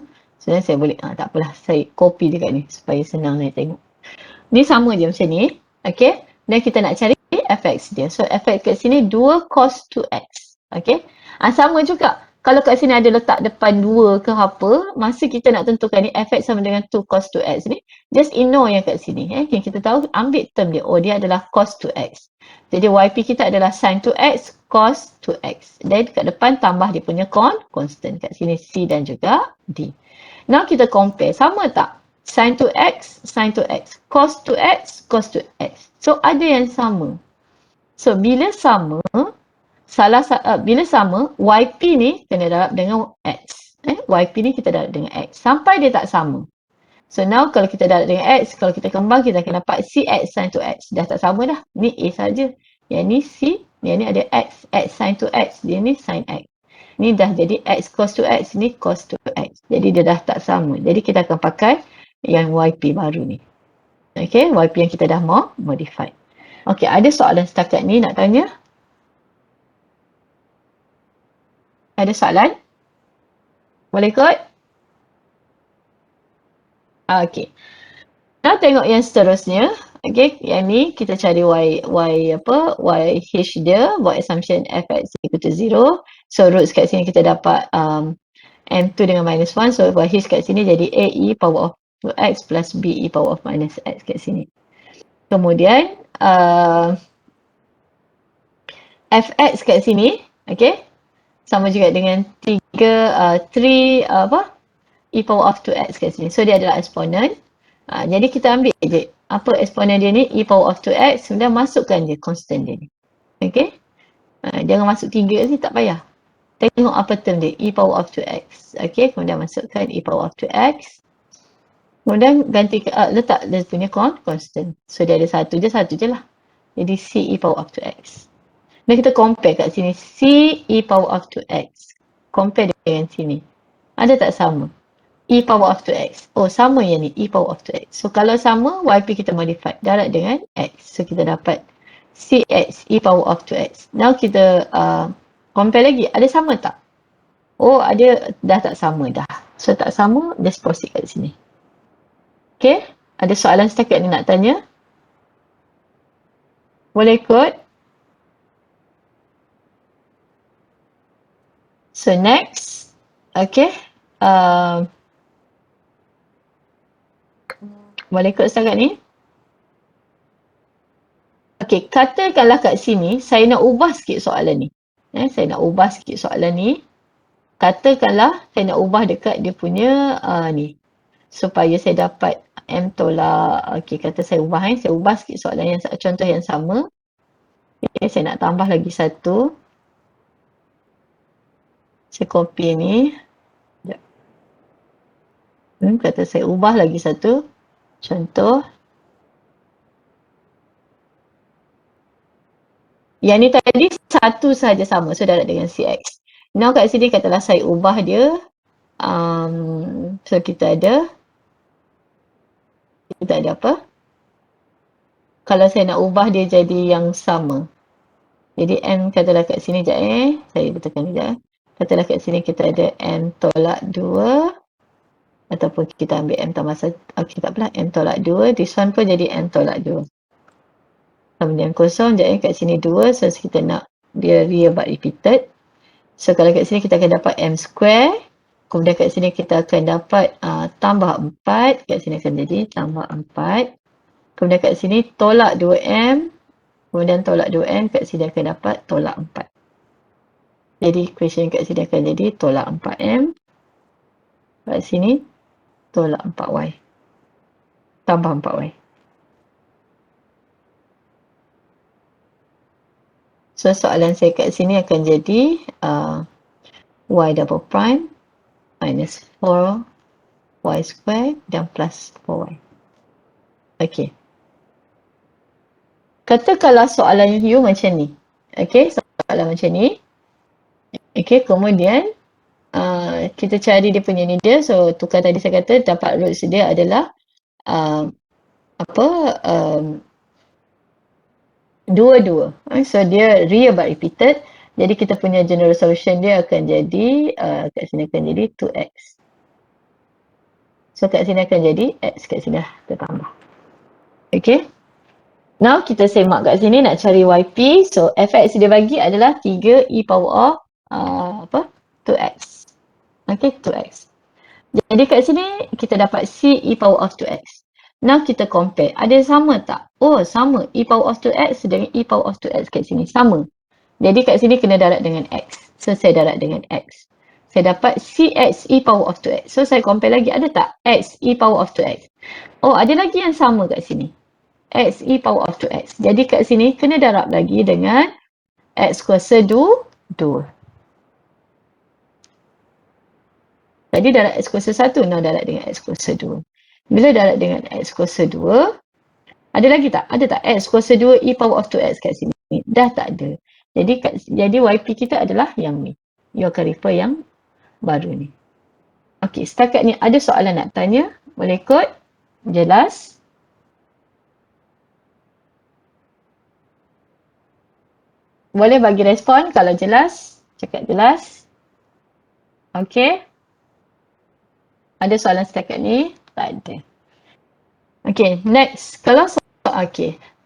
Sebenarnya saya boleh, tak apalah, saya copy dekat ni supaya senang nak tengok. Ni sama je macam ni, okay. Dan kita nak cari fx dia. So, fx kat sini 2 cos 2x, okay. Sama juga. Kalau kat sini ada letak depan 2 ke apa, masa kita nak tentukan ni fx sama dengan 2 cos 2x ni, just ignore yang kat sini. Yang kita tahu, ambil term dia. Oh, dia adalah cos 2x. Jadi YP kita adalah sin 2x, cos 2x. Dan kat depan tambah dia punya constant. Kat sini C dan juga D. Now kita compare. Sama tak? Sin 2x, sin 2x. Cos 2x, cos 2x. So, ada yang sama. So, bila sama, bila sama, YP ni kena darab dengan X. YP ni kita darab dengan X. Sampai dia tak sama. So now kalau kita darab dengan X, kalau kita kembang, kita akan dapat CX sin 2X. Dah tak sama dah. Ni A saja. Yang ni C, yang ni ada X sin 2X. Dia ni sin X. Ni dah jadi X cos 2X, ni cos 2X. Jadi dia dah tak sama. Jadi kita akan pakai yang YP baru ni. Okay, YP yang kita dah modify. Okay, ada soalan setakat ni nak tanya? Ada soalan? Boleh ikut? Okay. Now tengok yang seterusnya. Okay, yang ni kita cari YH dia, buat assumption fx equal to 0. So roots kat sini kita dapat m2 dengan minus 1. So YH kat sini jadi a e power of x plus b e power of minus x kat sini. Kemudian fx kat sini, okay, sama juga dengan 3 e power of 2x kat sini. So, dia adalah eksponen. Jadi, kita ambil je apa eksponen dia ni, e power of 2x, kemudian masukkan je constant dia ni. Okay? Jangan masuk 3 sini, tak payah. Tengok apa term dia, e power of 2x. Okay, kemudian masukkan e power of 2x. Kemudian ganti, letak dia punya constant. So, dia ada satu je lah. Jadi, c e power of 2x. Dan kita compare kat sini, c e power of 2x. Compare dengan sini. Ada tak sama? E power of 2x. Oh, sama yang ni, e power of 2x. So, kalau sama, yp kita modify. Darab dengan x. So, kita dapat cx e power of 2x. Now, kita compare lagi. Ada sama tak? Oh, ada, dah tak sama dah. So, tak sama, just proceed kat sini. Okay? Ada soalan setakat ni nak tanya? Boleh ikut? So, next. Okay. Boleh ikut setakat ni? Okay, katakanlah kat sini, saya nak ubah sikit soalan ni. Saya nak ubah sikit soalan ni. Katakanlah, saya nak ubah dekat dia punya ni. Supaya saya dapat M tolak, okay, kata saya ubah saya ubah sikit soalan yang contoh yang sama. Okay, saya nak tambah lagi satu. Saya copy ni. Kata saya ubah lagi satu. Contoh. Yang ni tadi satu sahaja sama. So, darab dengan CX. Now, kat sini katalah saya ubah dia. So, kita ada apa? Kalau saya nak ubah dia jadi yang sama. Jadi, M katalah kat sini sekejap Saya betulkan sekejap Katalah kat sini kita ada M tolak 2. Ataupun kita ambil M tambah 1. Okay, tak apalah. M tolak 2. This one pun jadi M tolak 2. Kemudian kosong, kat sini 2. So, kita nak dia real but repeated. So, kalau kat sini kita akan dapat M square. Kemudian kat sini kita akan dapat tambah 4. Kat sini akan jadi tambah 4. Kemudian kat sini tolak 2M. Kemudian tolak 2M. Kat sini akan dapat tolak 4. Jadi, equation kat sini akan jadi tolak 4M. Kat sini tolak 4Y. Tambah 4Y. So, soalan saya kat sini akan jadi y double prime minus 4y square dan plus 4y. Okay. Katakanlah soalan you macam ni. Okay, soalan macam ni. Okay, kemudian kita cari dia punya ni dia. So, tukar tadi saya kata dapat roots dia adalah dua-dua. So, dia real but repeated. Jadi, kita punya general solution dia akan jadi, kat sini akan jadi 2x. So, kat sini akan jadi x. Kat sini dah tertambah. Okay. Now, kita semak kat sini nak cari yp. So, fx dia bagi adalah 3 e power of 2x. Okay, 2x. Jadi, kat sini kita dapat c e power of 2x. Now, kita compare. Ada sama tak? Oh, sama. E power of 2x dengan e power of 2x kat sini. Sama. Jadi, kat sini kena darab dengan x. So, saya darab dengan x. Saya dapat cx e power of 2x. So, saya compare lagi. Ada tak? X e power of 2x. Oh, ada lagi yang sama kat sini. X e power of 2x. Jadi, kat sini kena darab lagi dengan x kuasa 2. Tadi darab x kuasa 1. Now, darab dengan x kuasa 2. Bila darab dengan x kuasa 2, ada lagi tak? Ada tak? X kuasa 2 e power of 2x kat sini. Dah tak ada. Jadi yp kita adalah yang ni. You akan refer yang baru ni. Okey, setakat ni ada soalan nak tanya? Boleh ikut? Jelas? Boleh bagi respon kalau jelas? Cakap jelas? Okey. Ada soalan setakat ni? Tak ada. Okay, next.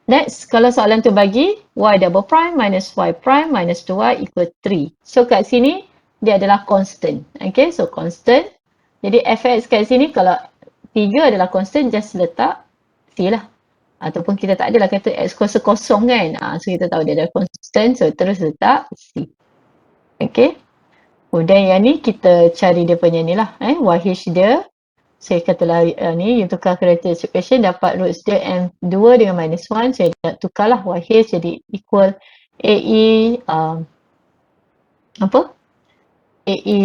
Next, kalau soalan tu bagi y double prime minus y prime minus 2y equal 3. So, kat sini, dia adalah constant. Okay, so constant. Jadi, fx kat sini, kalau 3 adalah constant, just letak c lah. Ataupun kita tak adalah kata x kuasa kosong kan. So, kita tahu dia adalah constant. So, terus letak c. Okay. Kemudian yang ni kita cari dia punya ni lah, YH dia. Saya katalah ni, you tukar characteristic equation, dapat roots dia M2 dengan -1. Saya nak tukarlah YH jadi equal AE AE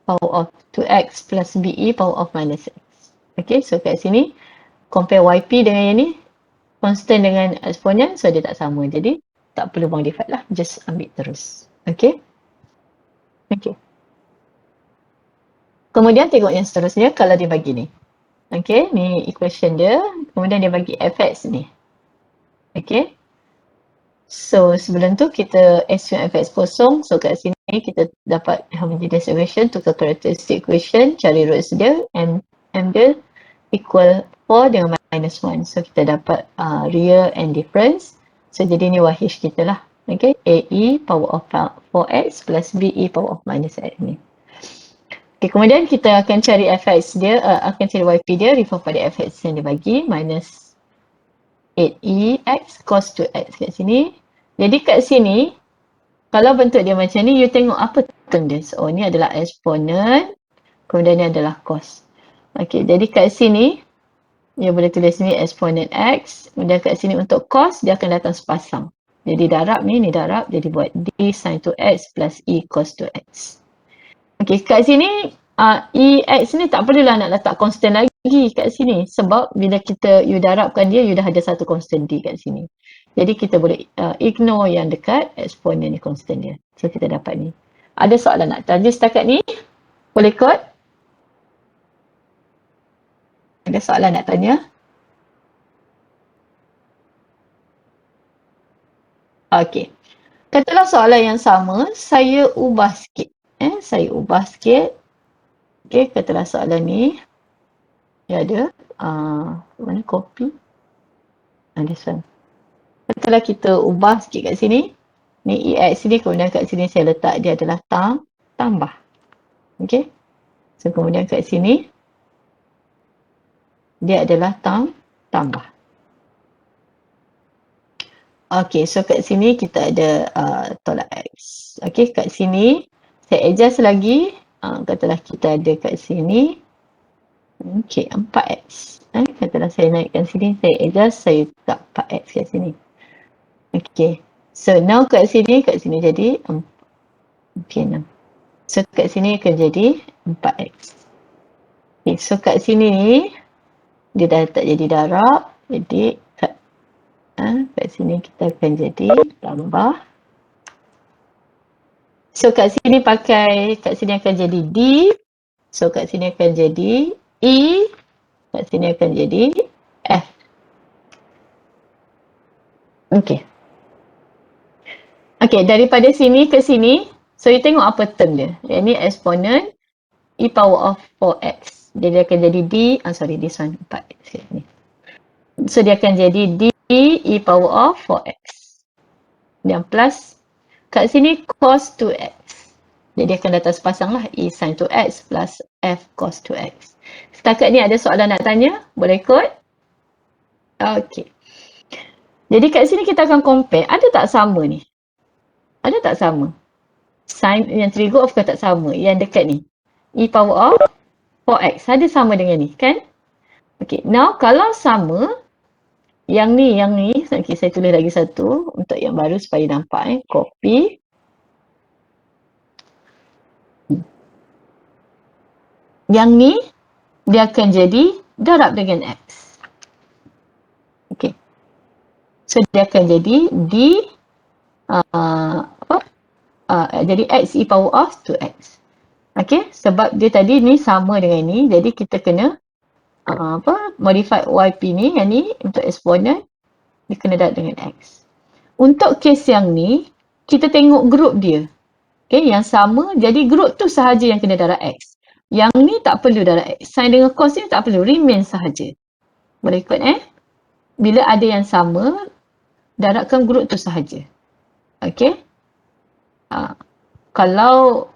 power of 2x plus BE power of minus x. Okay, so kat sini compare YP dengan yang ni, constant dengan exponent, so dia tak sama. Jadi tak perlu modify lah, just ambil terus. Okay. Kemudian tengok yang seterusnya kalau dia bagi ni. Okay, ni equation dia. Kemudian dia bagi fx ni. Okay. So sebelum tu kita assume fx kosong. So kat sini kita dapat homogeneous equation, tukar characteristic equation, cari roots dia, m dia equal 4 dengan -1. So kita dapat real and difference. So jadi ni YH kita lah. Okay, AE power of 4x plus BE power of minus x ni. Okay, kemudian kita akan cari fx dia, akan cari YP dia, refer pada fx yang dia bagi, minus 8ex cos 2x kat sini. Jadi kat sini, kalau bentuk dia macam ni, you tengok apa term dia. So, ni adalah exponent, kemudian ni adalah cos. Okay, jadi kat sini, you boleh tulis ni exponent x, kemudian kat sini untuk cos, dia akan datang sepasang. Jadi darab ni darab, jadi buat d sin 2x plus e cos 2x. Okay, kat sini EX ni tak perlulah nak letak constant lagi kat sini. Sebab bila you darabkan dia, you dah ada satu constant D kat sini. Jadi kita boleh ignore yang dekat exponent ni constant dia. So kita dapat ni. Ada soalan nak tanya setakat ni? Boleh kod? Ada soalan nak tanya? Okay. Katalah soalan yang sama, saya ubah sikit. Saya ubah sikit. Okay, katalah soalan ni. Dia ada. Mana copy? This one. Katalah kita ubah sikit kat sini. Ni EX ni, kemudian kat sini saya letak dia adalah tambah. Okay. So kemudian kat sini. Dia adalah tambah. Okay, so kat sini kita ada tolak X. Okay, kat sini saya adjust lagi. Katalah kita ada kat sini. Okay, 4X. Katalah saya naikkan sini, saya adjust, saya letak 4X kat sini. Okay, so now kat sini jadi 6. So kat sini akan jadi 4X. Okay, so kat sini dia dah tak jadi darab, jadi kat sini kita akan jadi tambah. So kat sini kat sini akan jadi D. So kat sini akan jadi E. Kat sini akan jadi F. Okay. Okay, daripada sini ke sini, so you tengok apa term dia. Yang ni exponent E power of 4X. Dia akan jadi D, this one 4X ni. So dia akan jadi D E power of 4X. Dan plus, kat sini cos 2X. Jadi akan datang sepasang lah E sin 2X plus F cos 2X. Setakat ni ada soalan nak tanya? Boleh kod? Okay. Jadi kat sini kita akan compare. Ada tak sama ni? Ada tak sama? Sin yang trigo of course tak sama. Yang dekat ni. E power of 4X. Ada sama dengan ni kan? Okay. Now kalau sama. Yang ni. Okay, saya tulis lagi satu. Untuk yang baru supaya nampak. Copy. Yang ni. Dia akan jadi darab dengan X. Okay. So dia akan jadi D. Jadi X E power of 2X. Okay. Sebab dia tadi ni sama dengan ni. Jadi kita kena modify YP ni. Yang ni untuk exponent. Dia kena darab dengan X. Untuk case yang ni. Kita tengok group dia. Okay. Yang sama. Jadi group tu sahaja yang kena darab X. Yang ni tak perlu darab X. Sin dengan cos ni tak perlu. Remain sahaja. Boleh ikut Bila ada yang sama. Darabkan group tu sahaja. Okay. Kalau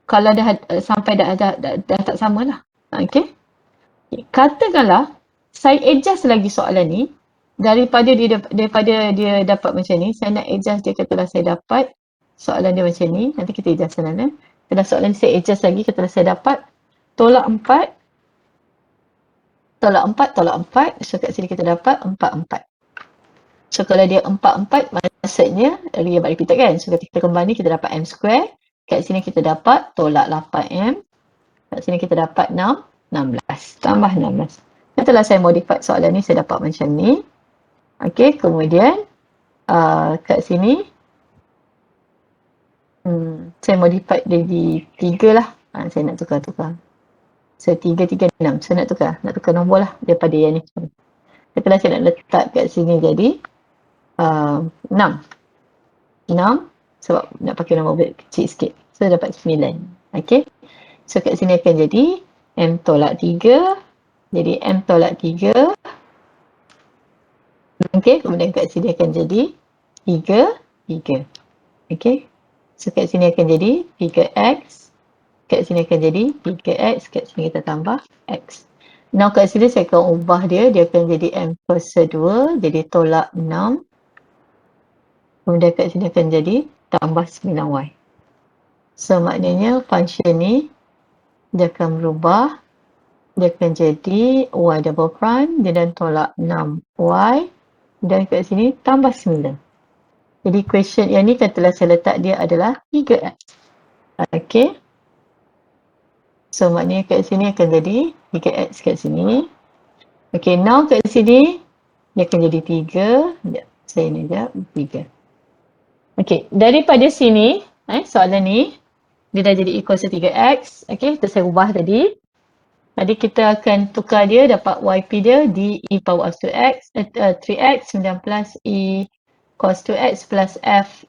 dah sampai dah tak sama lah. Okay. Katakanlah saya adjust lagi soalan ni daripada dia dapat macam ni, saya nak adjust dia, katalah saya dapat soalan dia macam ni, nanti kita adjust sana. Kalau soalan saya adjust lagi, katalah saya dapat tolak 4, tolak 4, tolak 4. So kat sini kita dapat 4, 4. So kalau dia 4, 4, maksudnya dia buat repeated kan. So ketika kita combine ni, kita dapat M square. Kat sini kita dapat tolak 8M. Kat sini kita dapat 6, 16. Tambah 16. Setelah saya modify soalan ni, saya dapat macam ni. Okay, kemudian kat sini saya modify jadi 3 lah. Saya nak tukar-tukar. So 3, 3, 6. Saya nak tukar nombor lah daripada yang ni. Setelah saya nak letak kat sini jadi 6. 6 sebab nak pakai nombor kecil sikit. So dapat 9. Okay. So kat sini akan jadi M tolak 3. Jadi M tolak 3. Okay. Kemudian kat sini akan jadi 3, 3. Okay. So kat sini akan jadi 3X. Kat sini akan jadi 3X. Kat sini kita tambah X. Now kat sini saya akan ubah dia. Dia akan jadi M kuasa 2. Jadi tolak 6. Kemudian kat sini akan jadi tambah 9Y. So maknanya function ni dia akan berubah. Dia akan jadi Y double prime. Dia dan tolak 6Y. Dan kat sini tambah 9. Jadi equation yang ni katalah saya letak dia adalah 3X. Okay. So maknanya kat sini akan jadi 3X kat sini. Okay, now kat sini dia akan jadi 3. Sekejap, saya ni sekejap, 3. Okay, daripada sini soalan ni dia dah jadi equal to 3X. Okay, kita saya ubah tadi. Jadi kita akan tukar dia, dapat YP dia d e power of 2x, 3x 9 plus e cos 2x plus f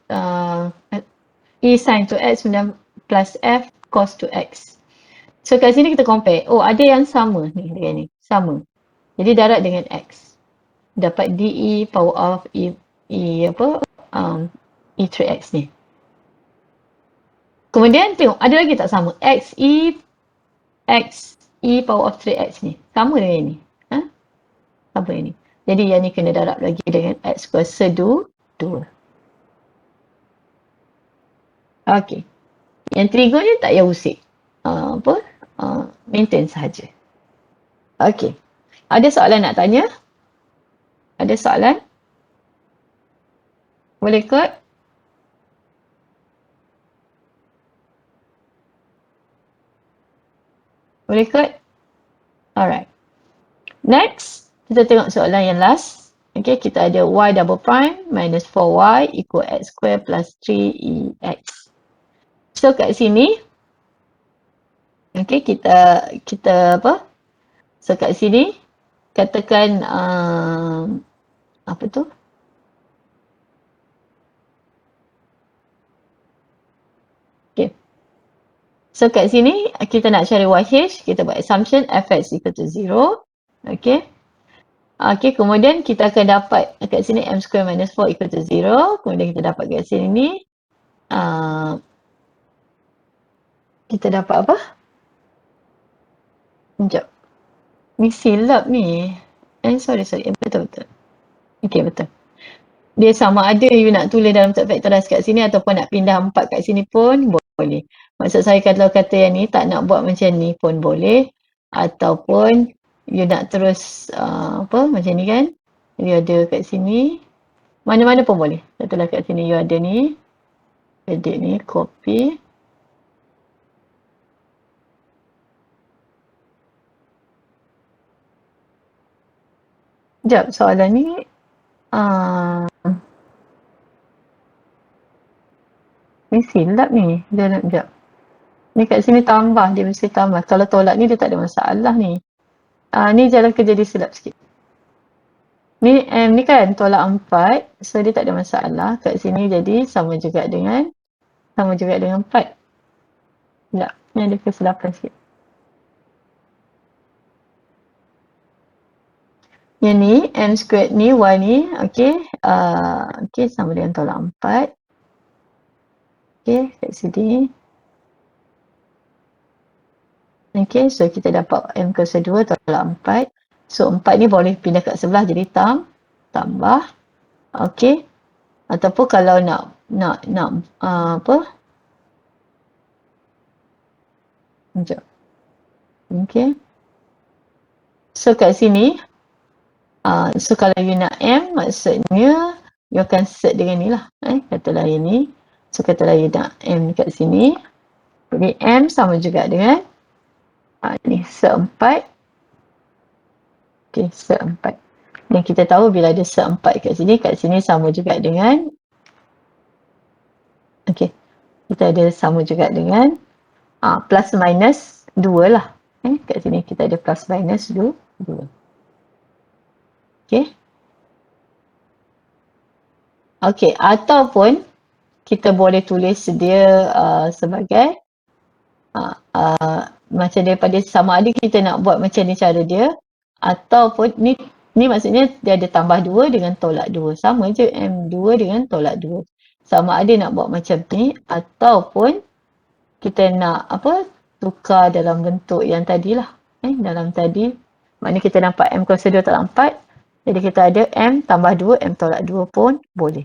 e sin 2x 9 plus f cos 2x. So kat sini kita compare. Oh, ada yang sama ni dengan ni. Sama. Jadi darat dengan x. Dapat de power of e 3x ni. Kemudian tengok ada lagi tak sama. X e power of 3x ni. Sama dengan ni. Sama dengan ni. Jadi yang ni kena darab lagi dengan x kuasa 2. Okey. Yang trigon ni tak payah usik. Maintain sahaja. Okey. Ada soalan nak tanya? Ada soalan? Boleh kot? Boleh kot? Alright. Next, kita tengok soalan yang last. Okay, kita ada y double prime minus 4y equal x square plus 3ex. So kat sini, okay, kita apa? So kat sini, katakan apa tu? Okay. So kat sini, kita nak cari YH, kita buat assumption fx equal to 0. Okay. Okay, kemudian kita akan dapat kat sini m square minus 4 equal to 0. Kemudian kita dapat kat sini ni, kita dapat apa? Sekejap. Ni silap ni. Sorry. Betul. Okay, betul. Dia sama ada you nak tulis dalam third factorize kat sini ataupun nak pindah 4 kat sini pun boleh. Maksud saya kalau kata yang ni tak nak buat macam ni pun boleh. Ataupun you nak terus macam ni kan. You ada kat sini. Mana-mana pun boleh. Katalah kat sini you ada ni. Edit ni, copy. Sekejap, soalan ni ni silap ni. Sekejap. Ni kat sini tambah, dia mesti tambah. Kalau tolak ni dia tak ada masalah ni. Ni jalan kerja dia silap sikit. Ni ni kan tolak 4, so dia tak ada masalah. Kat sini jadi sama juga dengan 4. Sekejap, ni ada kesilapan sikit. Yang ni, m squared ni, y ni, okay. Okay, sama dengan tolak 4. Okay, kat sini. Okay, so kita dapat m kuasa 2 tolak 4. So 4 ni boleh pindah kat sebelah jadi tambah. Okay. Ataupun kalau nak nak apa? Sekejap. Okay. So kat sini, so kalau you nak M, maksudnya you akan set dengan ni lah. Katalah yang ni. So katalah you nak M kat sini. Jadi M sama juga dengan ni set 4. Okay, set 4. Dan kita tahu bila ada set 4 kat sini sama juga dengan okay, kita ada sama juga dengan plus minus 2 lah. Kat sini kita ada plus minus 2. Okay. Okay, ataupun kita boleh tulis dia sebagai macam daripada sama ada kita nak buat macam ni cara dia, ataupun ni maksudnya dia ada tambah 2 dengan tolak 2. Sama je M2 dengan tolak 2. Sama ada nak buat macam ni ataupun kita nak tukar dalam bentuk yang tadilah. Dalam tadi maknanya kita nampak M kuasa 2 tolak 4. Jadi kita ada M tambah 2, M tolak 2 pun boleh.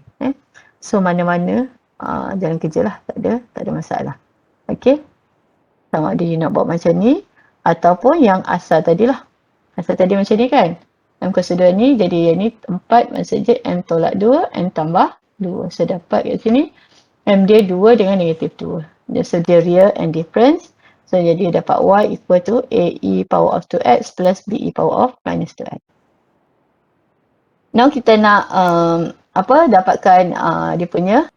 So mana-mana jalan kerja lah, tak ada masalah. Okay. Sama ada you nak buat macam ni ataupun yang asal tadilah. Asal tadi macam ni kan. M kuasa 2 ni jadi yang ni 4, maksudnya M tolak 2, M tambah 2. So dapat kat sini M dia 2 dengan negatif 2. So dia real and difference. So jadi dapat Y equal to AE power of 2X plus BE power of minus 2X. Now kita nak dapatkan dia punya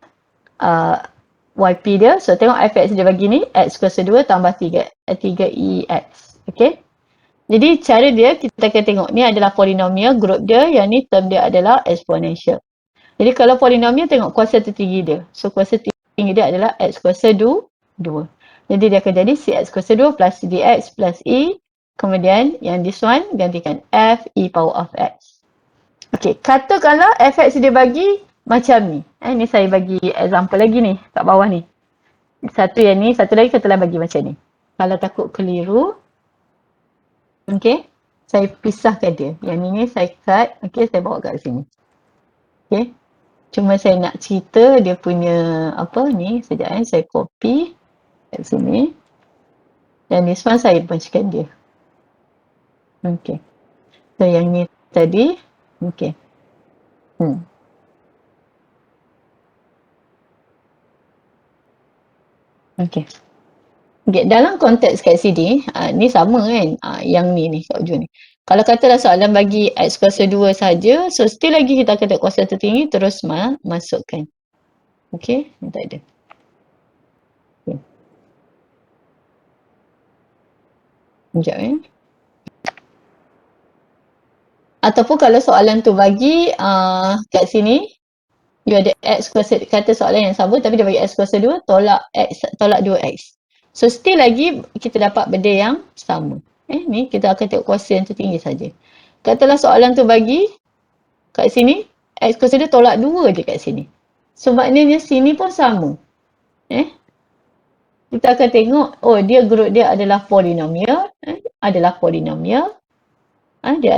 YP dia. So tengok fx dia bagi ni, X kuasa 2 tambah 3EX. Okay. Jadi cara dia kita akan tengok ni adalah polinomial, group dia, yang ni term dia adalah exponential. Jadi kalau polinomial tengok kuasa tertinggi dia. So kuasa tertinggi dia adalah X kuasa 2. Jadi dia akan jadi CX kuasa 2 plus DX plus E. Kemudian yang this one gantikan F E power of X. Okay, katakanlah fx dia bagi macam ni. Ni saya bagi example lagi ni kat bawah ni. Satu yang ni, satu lagi katalah bagi macam ni. Kalau takut keliru, okay, saya pisahkan dia. Yang ni saya cut, okay, saya bawa kat sini. Okay, cuma saya nak cerita dia punya ni, sekejap saya copy kat sini. Dan this one saya mergekan dia. Okay, so yang ni tadi, okay. Okay. Okay, dalam konteks kat sini, ni sama kan, yang ni kat ujung ni. Kalau katalah soalan bagi X kuasa 2 saja, so still lagi kita akan tengok kuasa tertinggi terus masukkan. Okay, tak ada. Okay. Sekejap Ataupun kalau soalan tu bagi kat sini, you ada X kuasa, kata soalan yang sama tapi dia bagi X kuasa 2 tolak 2X. So still lagi kita dapat benda yang sama. Ni kita akan tengok kuasa yang tertinggi saja. Katalah soalan tu bagi kat sini X kuasa 2 tolak 2 je kat sini. So maknanya sini pun sama. Kita akan tengok, dia group dia adalah polinomial. Dia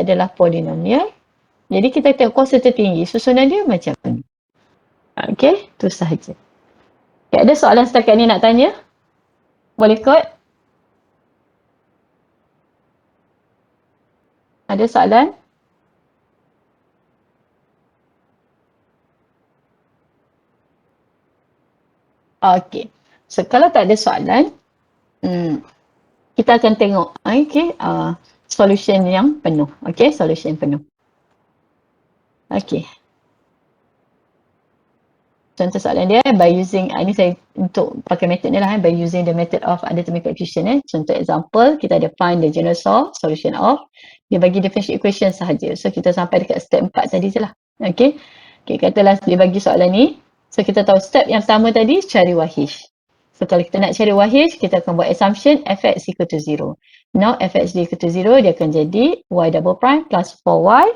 adalah polinomial. Jadi kita tengok kuasa tertinggi. Susunan dia macam ni. Okay, tu sahaja. Okay, ada soalan setakat ni nak tanya? Boleh kot? Ada soalan? Okay. So kalau tak ada soalan, kita akan tengok solution yang penuh. Okay, solution penuh. Okay. Contoh soalan dia, by using, ini saya untuk pakai method ni lah, by using the method of undetermined coefficient. Contoh example, kita ada find the general solution of, dia bagi differential equation sahaja. So kita sampai dekat step 4 tadi je lah. Okay, katalah dia bagi soalan ni. So kita tahu step yang pertama tadi, cari Wahish. So kalau kita nak cari Wahish, kita akan buat assumption fx equal to 0. Now fx equal to 0, dia akan jadi y double prime plus 4y,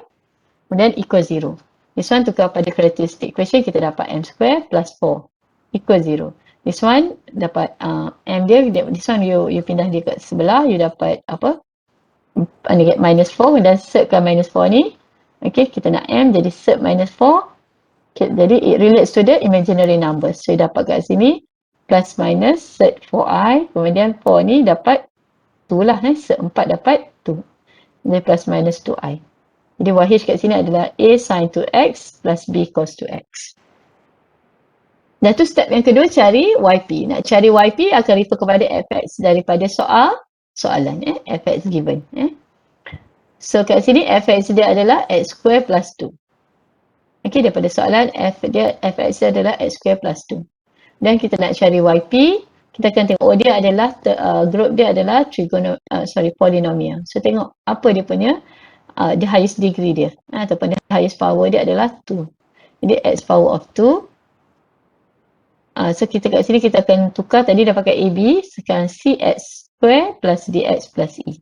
kemudian equal 0. This one tukar pada characteristic equation, kita dapat m square plus 4 equal 0. This one dapat m dia, this one you pindah dia kat sebelah, you dapat minus 4, dan setkan minus 4 ni. Okay, kita nak m jadi set minus 4 Okay, jadi it relates to the imaginary numbers. So dapat kat sini plus minus set 4i, kemudian 4 ni dapat 2 lah, set 4 dapat 2. Jadi plus minus 2i. Jadi YH kat sini adalah A sin 2x plus B cos 2x. Dan tu step yang kedua, cari YP. Nak cari YP akan refer kepada fx daripada soalan. Fx given. So kat sini fx dia adalah x square plus 2. Okay, daripada soalan fx dia adalah x square plus 2. Dan kita nak cari YP, kita akan tengok dia adalah group dia adalah polynomial. So tengok apa dia punya the highest degree dia ataupun the highest power dia adalah 2. Jadi x power of 2. So kita kat sini kita akan tukar, tadi dah pakai AB, sekarang cx square plus dx plus e.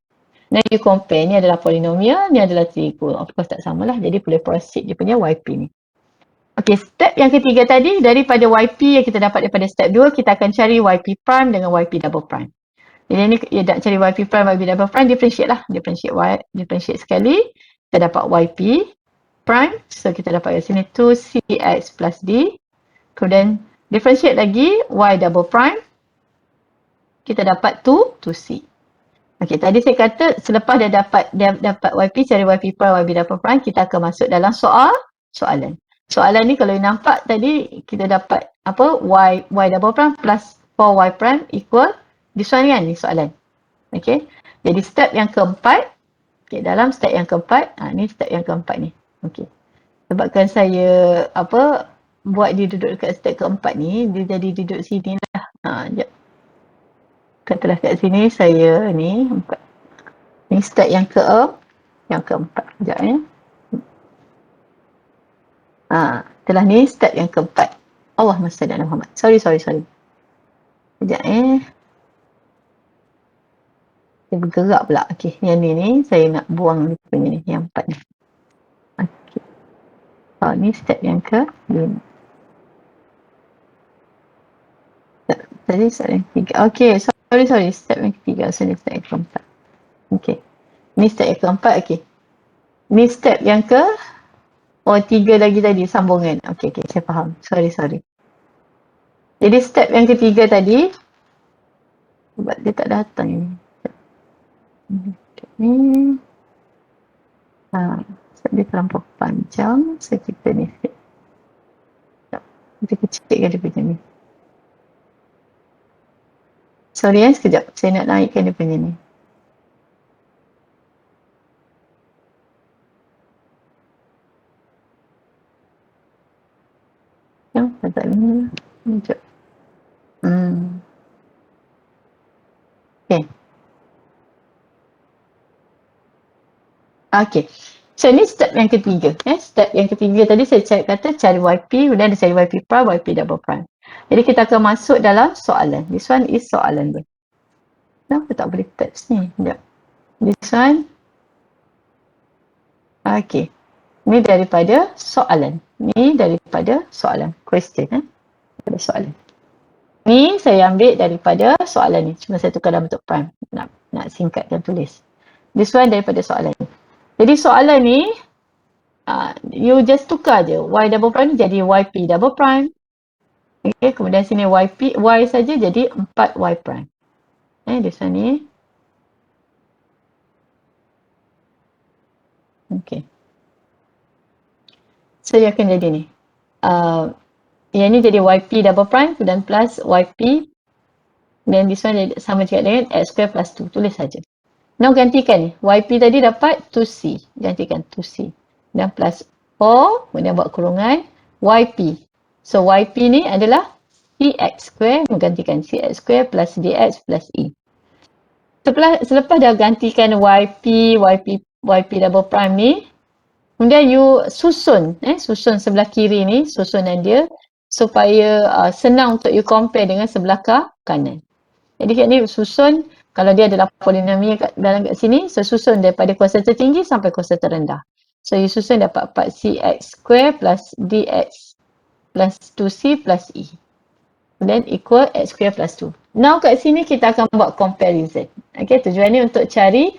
Now you compare, ni adalah polinomial, ni adalah trigo. Of course tak samalah, jadi boleh proceed dia punya YP ni. Okay, step yang ketiga tadi, daripada YP yang kita dapat daripada step 2, kita akan cari YP prime dengan YP double prime. Jadi ni nak cari YP prime, YP double prime, differentiate lah. Differentiate sekali, kita dapat YP prime. So kita dapat kat sini 2cx plus d. Kemudian differentiate lagi, y double prime. Kita dapat 2c. Okay, tadi saya kata selepas dia dapat YP, cari YP prime, YP double prime, kita akan masuk dalam soalan. Soalan ni kalau nampak tadi kita dapat apa? Y double prime plus 4y prime equal this one kan, ni soalan. Okay. Jadi step yang keempat, okay, dalam step yang keempat, ni step yang keempat ni. Okay. Sebabkan saya buat dia duduk dekat step keempat ni, dia jadi duduk sini lah. Sekejap. Katalah kat sini saya ni 4. Ni step yang keempat. Sekejap ya. Setelah ni step yang keempat. Allahumma salli ala Muhammad. Sorry. Sekejap Saya bergerak pula. Okey, yang ni saya nak buang ni punya ni, yang 4 ni. Okey. Ni step yang ke-5. Tadi step yang ketiga. Okey, sorry. Step yang ketiga. So ni step yang keempat. Okey. Ni step yang keempat. Okey. Ni step yang tiga lagi tadi, sambungan. Okey, saya faham. Sorry. Jadi step yang ketiga tadi, sebab dia tak datang ni. Sebab dia terlampau panjang, so kita ni. Kita kecilkan dia punya ni. Sorry sekejap. Saya nak naikkan dia punya ni. Tak ni. Sekejap. Okay. So ni step yang ketiga. Step yang ketiga tadi saya kata cari YP, kemudian ada cari YP prime, YP double prime. Jadi kita akan masuk dalam soalan. This one is soalan dia. Kenapa tak boleh text ni? Sekejap. This one. Okay. Ni daripada soalan. Question. Daripada soalan. Ni saya ambil daripada soalan ni. Cuma saya tukar dalam bentuk prime. Nak singkatkan tulis. This one daripada soalan ni. Jadi soalan ni, you just tukar je. Y double prime ni jadi YP double prime. Okay, kemudian sini Y saja jadi 4Y prime. This one ni. Okay. So, dia akan jadi ni. Yang ni jadi YP double prime dan plus YP. Dan this one sama juga dengan X square plus 2. Tulis saja. Now gantikan ni. YP tadi dapat 2C. Gantikan 2C. Dan plus 4. Kemudian buat kurungan. YP. So YP ni adalah CX square. Menggantikan CX square plus DX plus E. Selepas dah gantikan YP double prime ni. Kemudian you susun. Susun sebelah kiri ni. Susunan dia. Supaya senang untuk you compare dengan sebelah kanan. Jadi kat ni susun. Kalau dia adalah polinomial dalam kat sini, so susun daripada kuasa tertinggi sampai kuasa terendah. So you susun dapat 4cx square plus dx plus 2c plus e. Then equal x square plus 2. Now kat sini kita akan buat comparison. Okay, tujuan ni untuk cari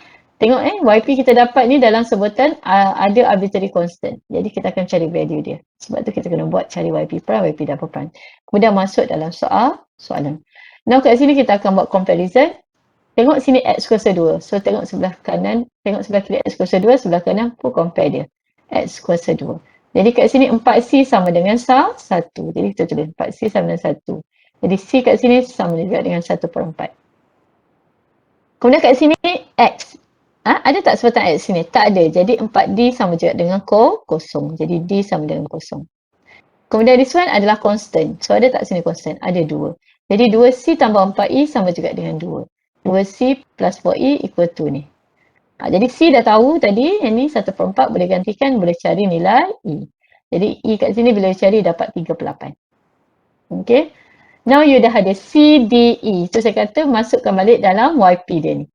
Tengok YP kita dapat ni dalam sebutan ada arbitrary constant. Jadi kita akan cari value dia. Sebab tu kita kena buat cari YP prime, YP double prime. Kemudian masuk dalam soalan. Now kat sini kita akan buat comparison. Tengok sini X kuasa 2. So tengok sebelah kanan, tengok sebelah kiri X kuasa 2, sebelah kanan pun compare dia. X kuasa 2. Jadi kat sini 4C sama dengan 1. Jadi kita tulis 4C sama dengan 1. Jadi C kat sini sama juga dengan 1/4. Kemudian kat sini X. Ada tak sebutan X sini? Tak ada. Jadi 4D sama juga dengan kosong. Jadi D sama dengan kosong. Kemudian this one adalah constant. So ada tak sini constant? Ada 2. Jadi 2C tambah 4E sama juga dengan 2. 2C plus 4E equal to ni. Jadi C dah tahu tadi, yang ni 1/4 boleh gantikan, boleh cari nilai E. Jadi E kat sini bila cari dapat 38. Okay. Now you dah ada C, D, E. So saya kata masukkan balik dalam YP dia ni.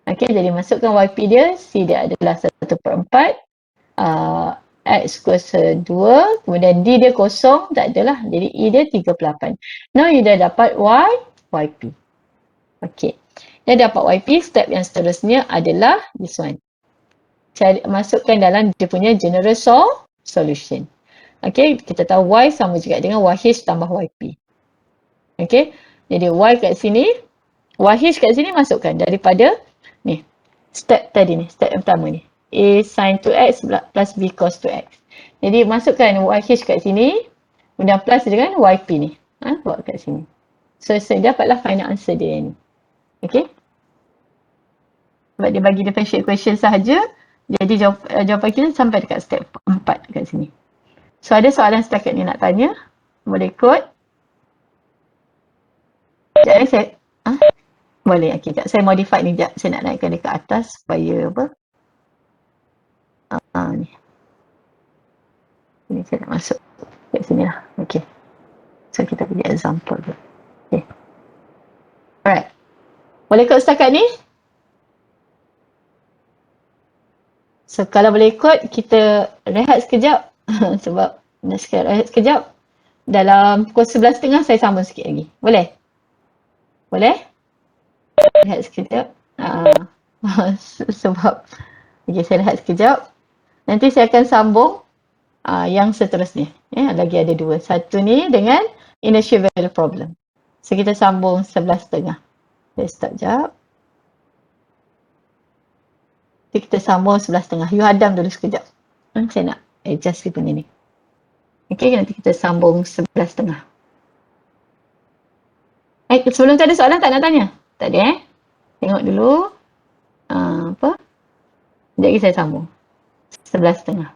Okay, jadi masukkan YP dia, C dia adalah 1/4, X kuasa 2, kemudian D dia kosong, tak adalah. Jadi E dia 38. Now you dah dapat YP. Okay. Dah dapat YP, step yang seterusnya adalah this one. Masukkan dalam dia punya general solution. Okay, kita tahu Y sama juga dengan YH tambah YP. Okay, jadi Y kat sini, YH kat sini masukkan daripada ni, step tadi ni, step yang pertama ni. A sin 2x plus B cos 2x. Jadi masukkan YH kat sini, kemudian plus dengan YP ni. Buat kat sini. So saya dapatlah final answer dia ni. Okay. Sebab dia bagi differential equation sahaja, jadi jawapan kita sampai dekat step 4 kat sini. So ada soalan setakat ni nak tanya? Boleh kod? Sekejap saya... Boleh, okay. Sekejap saya modify ni sekejap. Saya nak naikkan dia ke atas supaya apa? Ni. Ini saya nak masuk kat sini lah. Okay. So kita pergi example tu. Okay. Alright. Boleh kod setakat ni? So kalau boleh kod, kita rehat sekejap. Sebab nak rehat sekejap. Dalam pukul 11.30 saya sambung sikit lagi. Boleh? Boleh? Rehat sekejap. Sebab okay, saya rehat sekejap. Nanti saya akan sambung yang seterusnya. Lagi ada 2. Satu ni dengan inertial value problem. So kita sambung 11.30. Saya stop jap. Nanti kita sambung 11.30. You hadam dulu sekejap. Saya nak adjust dia punya ni. Okay, nanti kita sambung 11.30. Sebelum tu ada soalan tak nak tanya? Tak ada Tengok dulu. Apa? Sekejap lagi saya sambung. 11.30.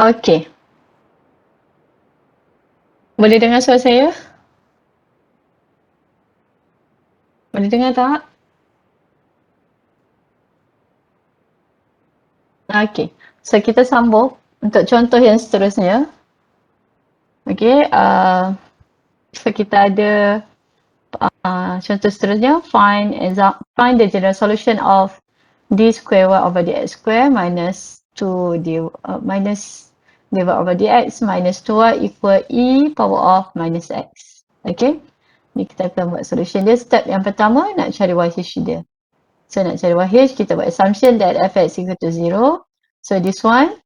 Okey. Boleh dengar suara saya? Boleh dengar tak? Okey. So kita sambung untuk contoh yang seterusnya. Okey, so kita ada contoh seterusnya, find the general solution of d square y over dx square minus 2 d minus dy over dx minus 2y equal e power of minus x. Okay, ni kita akan buat solution dia. Step yang pertama nak cari YH dia. So nak cari YH, kita buat assumption that fx equal to 0. So this one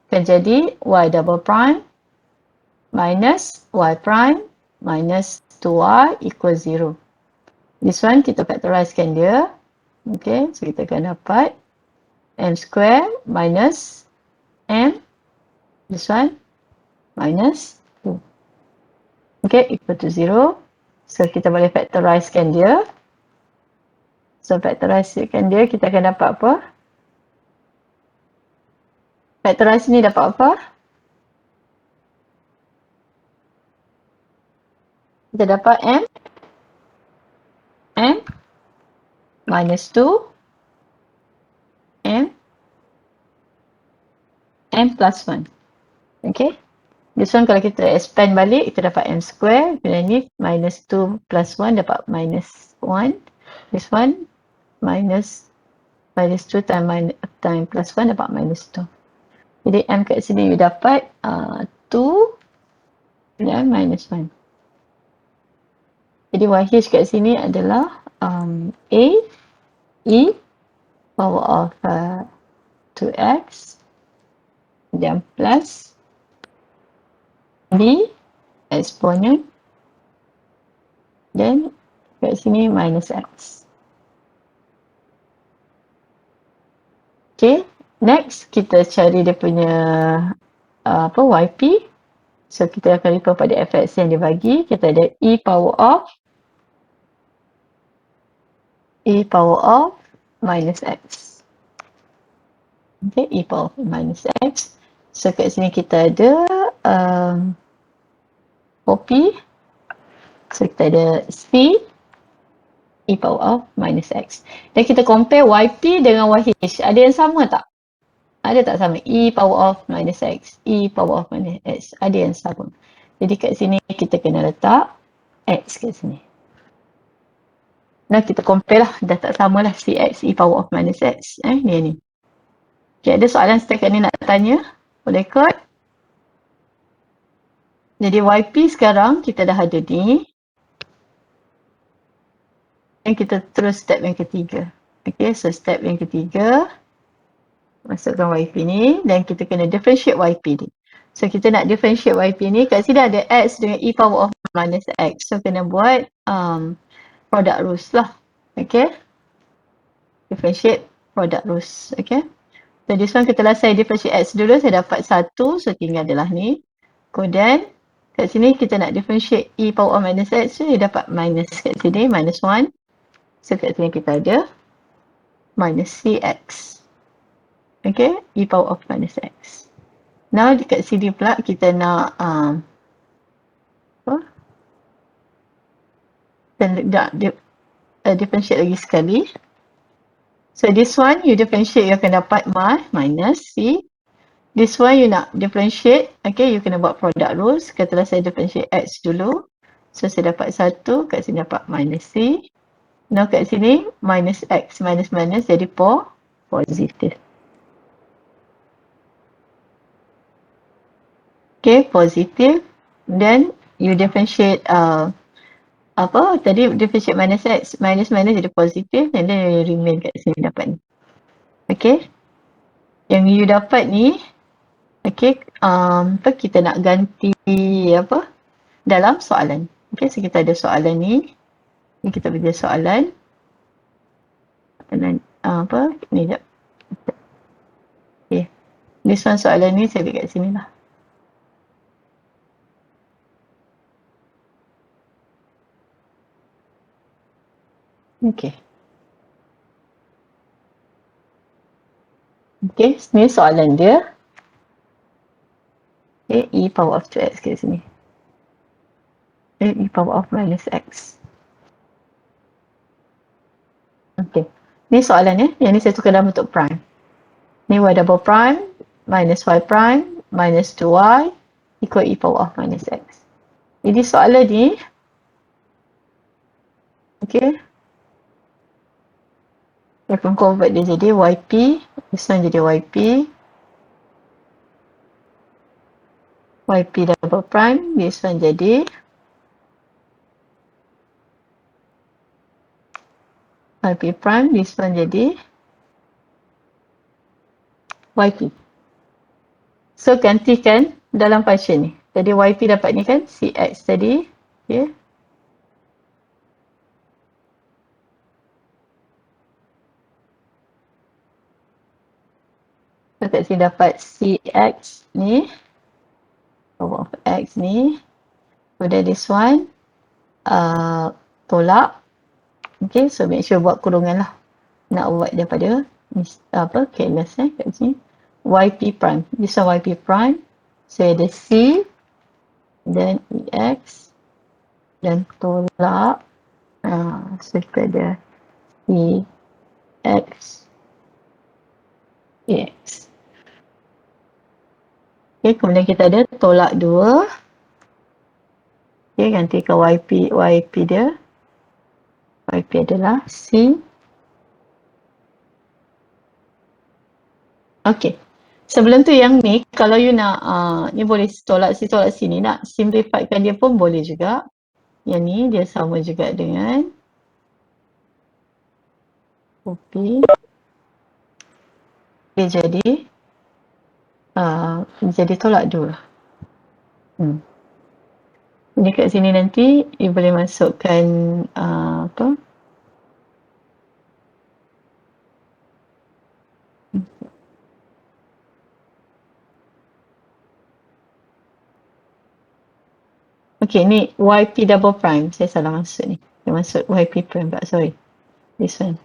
akan jadi y double prime minus y prime minus 2y equal 0. This one kita factorizekan dia. Okay, so kita akan dapat m square minus m, this one, minus 2. Okay, equal to 0. So kita boleh factorizekan dia. So factorizekan dia, kita akan dapat apa? Factorize ni dapat apa? Kita dapat m minus 2 m plus 1. Okay. This one kalau kita expand balik, kita dapat m square. Dan ni minus 2 plus 1 dapat minus 1. This one minus 2 time plus 1 dapat minus 2. Jadi m kat sini you dapat 2 dan minus 1. Jadi YH kat sini adalah A E power of 2x dan plus B exponent dan kat sini minus x. Okay, next kita cari dia punya YP. So kita akan refer pada fx yang dia bagi. Kita ada e power of minus x. Okay, e power of minus x. So kat sini kita ada OP. So kita ada C e power of minus x. Dan kita compare YP dengan YH. Ada yang sama tak? Ada tak sama? E power of minus x. E power of minus x. Ada yang sama. Jadi kat sini kita kena letak x kat sini. Nah kita compare lah. Dah tak sama lah cx e power of minus x. Dia ni. Okay, ada soalan setakat ni nak tanya? Boleh kot? Jadi YP sekarang kita dah ada ni. Dan kita terus step yang ketiga. Okay, so step yang ketiga. Masukkan YP ni. Dan kita kena differentiate YP ni. So kita nak differentiate YP ni. Kat sini ada x dengan e power of minus x. So kena buat product rules lah. Okay. Differentiate product rules. Okay. So this one kita saya differentiate x dulu. Saya dapat 1. So tinggal adalah ni. Kemudian kat sini kita nak differentiate e power of minus x. So dia dapat minus kat sini. Minus 1. So kat sini kita ada minus cx. Okay. E power of minus x. Now dekat sini pula kita nak differentiate lagi sekali. So this one you differentiate, you akan dapat minus c. This one you nak differentiate, okay, you kena buat product rules. Katalah saya differentiate x dulu. So saya dapat 1, kat sini dapat minus c. Now kat sini minus x minus minus jadi positif. Okay, positif. Then you differentiate tadi differentiate minus x minus minus jadi positif, and then you remain kat sini dapat ni. Okay. Yang you dapat ni, okay, kita nak ganti dalam soalan. Okay, so kita ada soalan ni. Ni kita bagi soalan. Dan ni jap. Okay. This one soalan ni saya bagi kat sini lah. Okay. Okay, ni soalan dia. Okay, e power of 2x kat sini. E power of minus x. Okay. Ni soalan ya. Yang ni saya tukar dalam bentuk prime. Ni y double prime minus y prime minus 2y equal e power of minus x. Jadi soalan ni, okay, saya akan convert dia jadi yp, this one jadi yp double prime, this one jadi yp prime, this one jadi yp. So gantikan dalam function ni. Jadi yp dapat ni kan, cx tadi, okay. So kat sini dapat cx ni, power of x ni, kemudian this one, tolak. Okay, so make sure buat kurungan lah. Nak buat daripada apa, careless kat sini. Yp prime. This one yp prime. So ada c, then ex, dan tolak. So kita ada ex, ex. Okay, kemudian kita ada tolak 2. Okay, gantikan yp dia. Yp adalah c. Okay. Sebelum tu yang ni, kalau you nak, ni boleh tolak sini, nak simplifykan dia pun boleh juga. Yang ni dia sama juga dengan copy. Dia jadi tolak 2. Jadi kat sini nanti, you boleh masukkan apa? Okay, ni yp double prime. Saya salah masuk ni. Saya masuk yp prime pula, sorry. This one.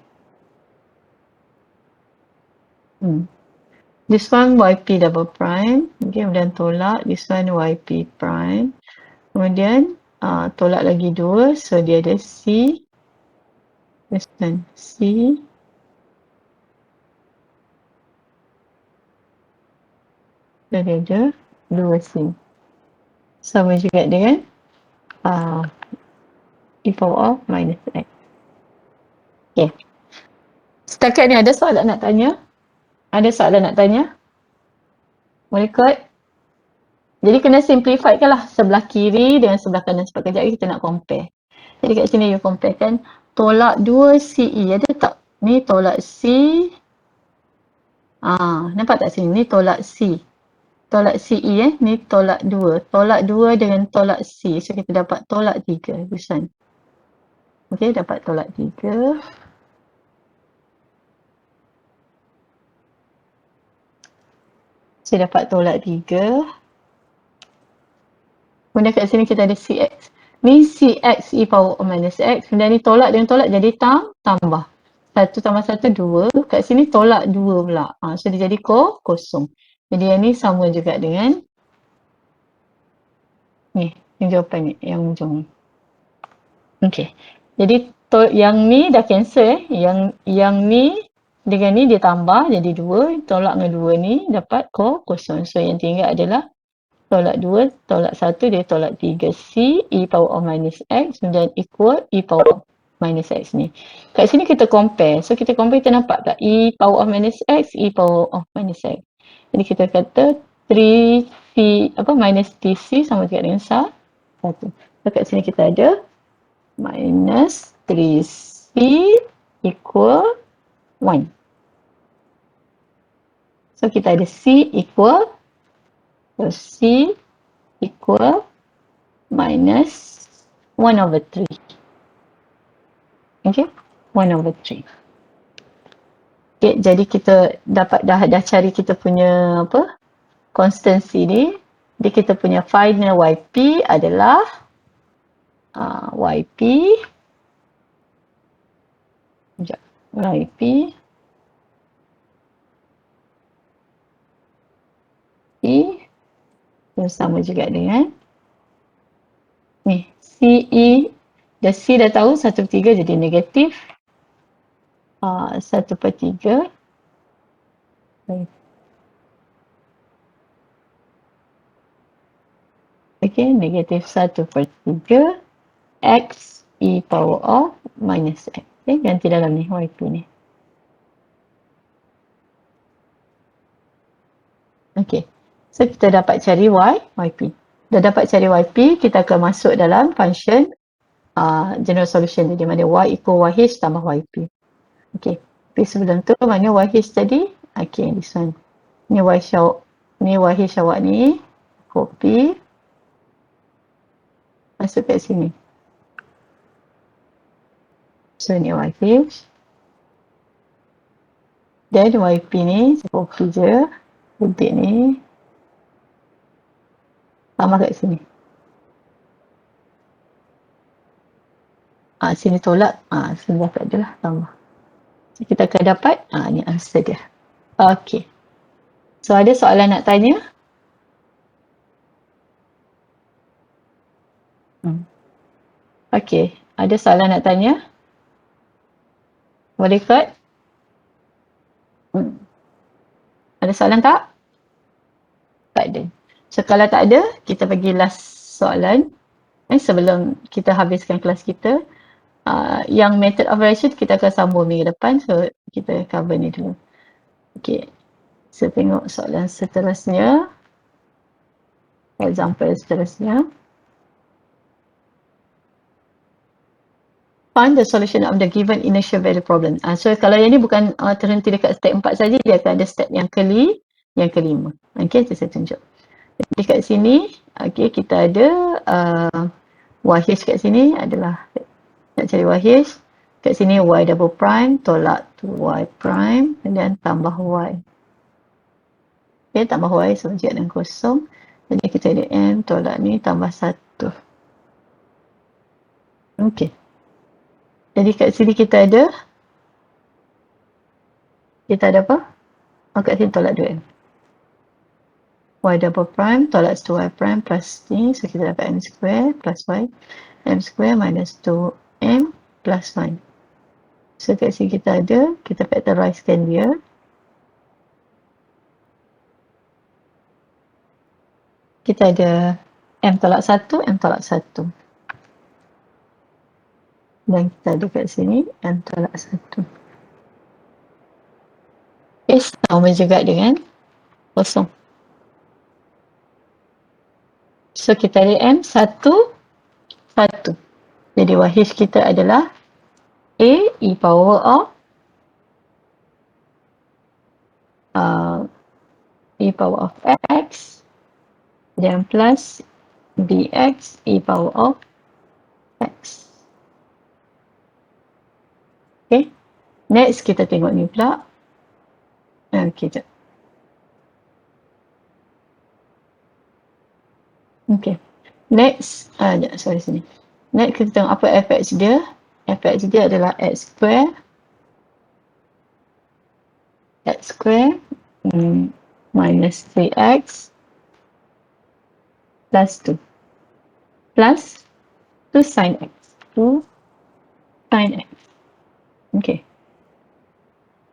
This one yp double prime. Okay, kemudian tolak. This one yp prime. Kemudian tolak lagi 2. So dia ada c. This one c. So dia ada 2c. Sama juga dengan e power of minus x. Okay. Setakat ni ada soalan nak tanya? Ada soalan nak tanya? Boleh kot? Jadi kena simplify kan lah sebelah kiri dengan sebelah kanan sebab kejap lagi kita nak compare. Jadi kat sini you compare kan, tolak 2 CE ada tak? Ni tolak C. Nampak tak sini? Ni tolak C. Tolak CE ni tolak 2. Tolak 2 dengan tolak C. So kita dapat tolak 3. This one. Okay, dapat tolak 3. So dapat tolak 3. Kemudian kat sini kita ada CX. Ni CX e power of minus x. Kemudian ni tolak dengan tolak jadi tambah. 1 tambah 1, 2. Kat sini tolak 2 pula. So dia jadi kosong. Jadi yang ni sama juga dengan ni. Yang jawapan ni. Yang hujung ni. Okay. Jadi yang ni dah cancel. Yang ni dengan ni dia tambah jadi 2. Tolak dengan 2 ni dapat kosong. So yang tinggal adalah tolak 2, tolak 1, dia tolak 3. C e power of minus x dan equal e power of minus x ni. Kat sini kita compare. So kita compare, kita nampak tak? E power of minus x, e power of minus x. Jadi kita kata 3c minus 3c sama juga dengan 1. So kat sini kita ada minus 3c equal 1. So kita ada c equal, so c equal minus 1/3. Okay, 1/3. Okay, jadi kita dapat dah cari kita punya konstansi ni. Jadi kita punya final yp adalah yp e Terus sama juga dengan ni CE, dah C dah tahu 1/3 jadi negatif 1/3. Okay, negatif 1/3 X E power of minus X. Okay, ganti dalam ni YP ni. Okay, so kita dapat cari YP. Dah dapat cari YP, kita akan masuk dalam function general solution jadi mana Y equal YH tambah YP. Okay, tapi sebelum tu mana YH tadi? Okay, this one. Ni YH awak ni, copy, masuk kat sini. So ni YH. Dan YP ni, saya copy je. Buntik ni. Tambah kat sini. Sini tolak. Sini dah tak ada lah. Tambah. So, kita akan dapat, ni answer dia. Okay. So, ada soalan nak tanya? Okay. Ada soalan nak tanya? Boleh kot? Ada soalan tak? Tak ada. So, kalau tak ada, kita pergi last soalan. Sebelum kita habiskan kelas kita. Yang method of ratio kita akan sambung minggu depan. So, kita cover ni dulu. Okay. So, tengok soalan seterusnya. Example seterusnya. Find the solution of the given initial value problem. So kalau yang ni bukan terhenti dekat step 4 saja, dia akan ada step yang kelima. Okay, saya tunjuk. Jadi kat sini, okay, kita ada YH kat sini adalah nak cari YH. Kat sini Y double prime tolak to Y prime dan tambah Y. Okay, tambah Y sama je dengan kosong. Jadi kita ada M tolak ni tambah 1. Okay. Jadi kat sini kita ada apa? Kat sini tolak 2M. Y double prime tolak 2Y prime plus ni. So kita dapat M square plus Y. M square minus 2M plus 1. So kat sini kita ada, kita factorizekan dia. Kita ada M tolak 1, M tolak 1. Dan kita ada kat sini M tolak 1. Sama juga dengan kosong. So kita ada M 1, 1. Jadi YH kita adalah A E power of E power of X dan plus BX E power of X. Okay. Next kita tengok ni pula. Okay, jap. Okay. Next, sorry sini. Next kita tengok apa fx dia. Fx dia adalah x square minus 3x plus 2 plus 2 sin x. 2 sin x. Okay.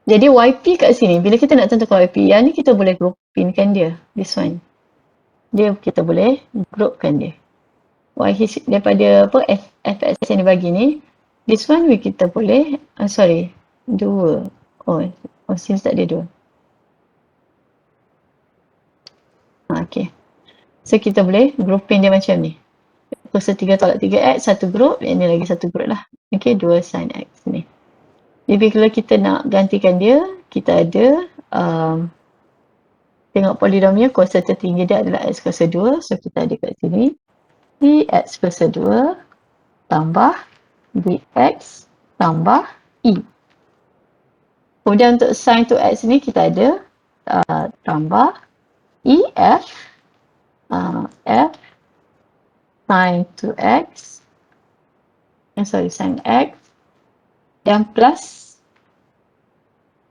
Jadi YP kat sini, bila kita nak tentukan YP, yang ni kita boleh groupingkan dia. This one. Dia kita boleh groupkan dia. YH daripada apa fx yang dibagi ni, this one kita boleh, sorry, 2. Oh, sini tak ada 2. Okay. So kita boleh grouping dia macam ni. Kuasa 3 tolak 3x, satu group, yang ni lagi satu group lah. Okay, 2 sin x ni. Jadi kalau kita nak gantikan dia, kita ada tengok polinomnya, kuasa tertinggi dia adalah x kuasa 2. So kita ada kat sini x kuasa 2 tambah dx tambah e. Kemudian untuk sin to x ni kita ada tambah ef f sin to x sin x dan plus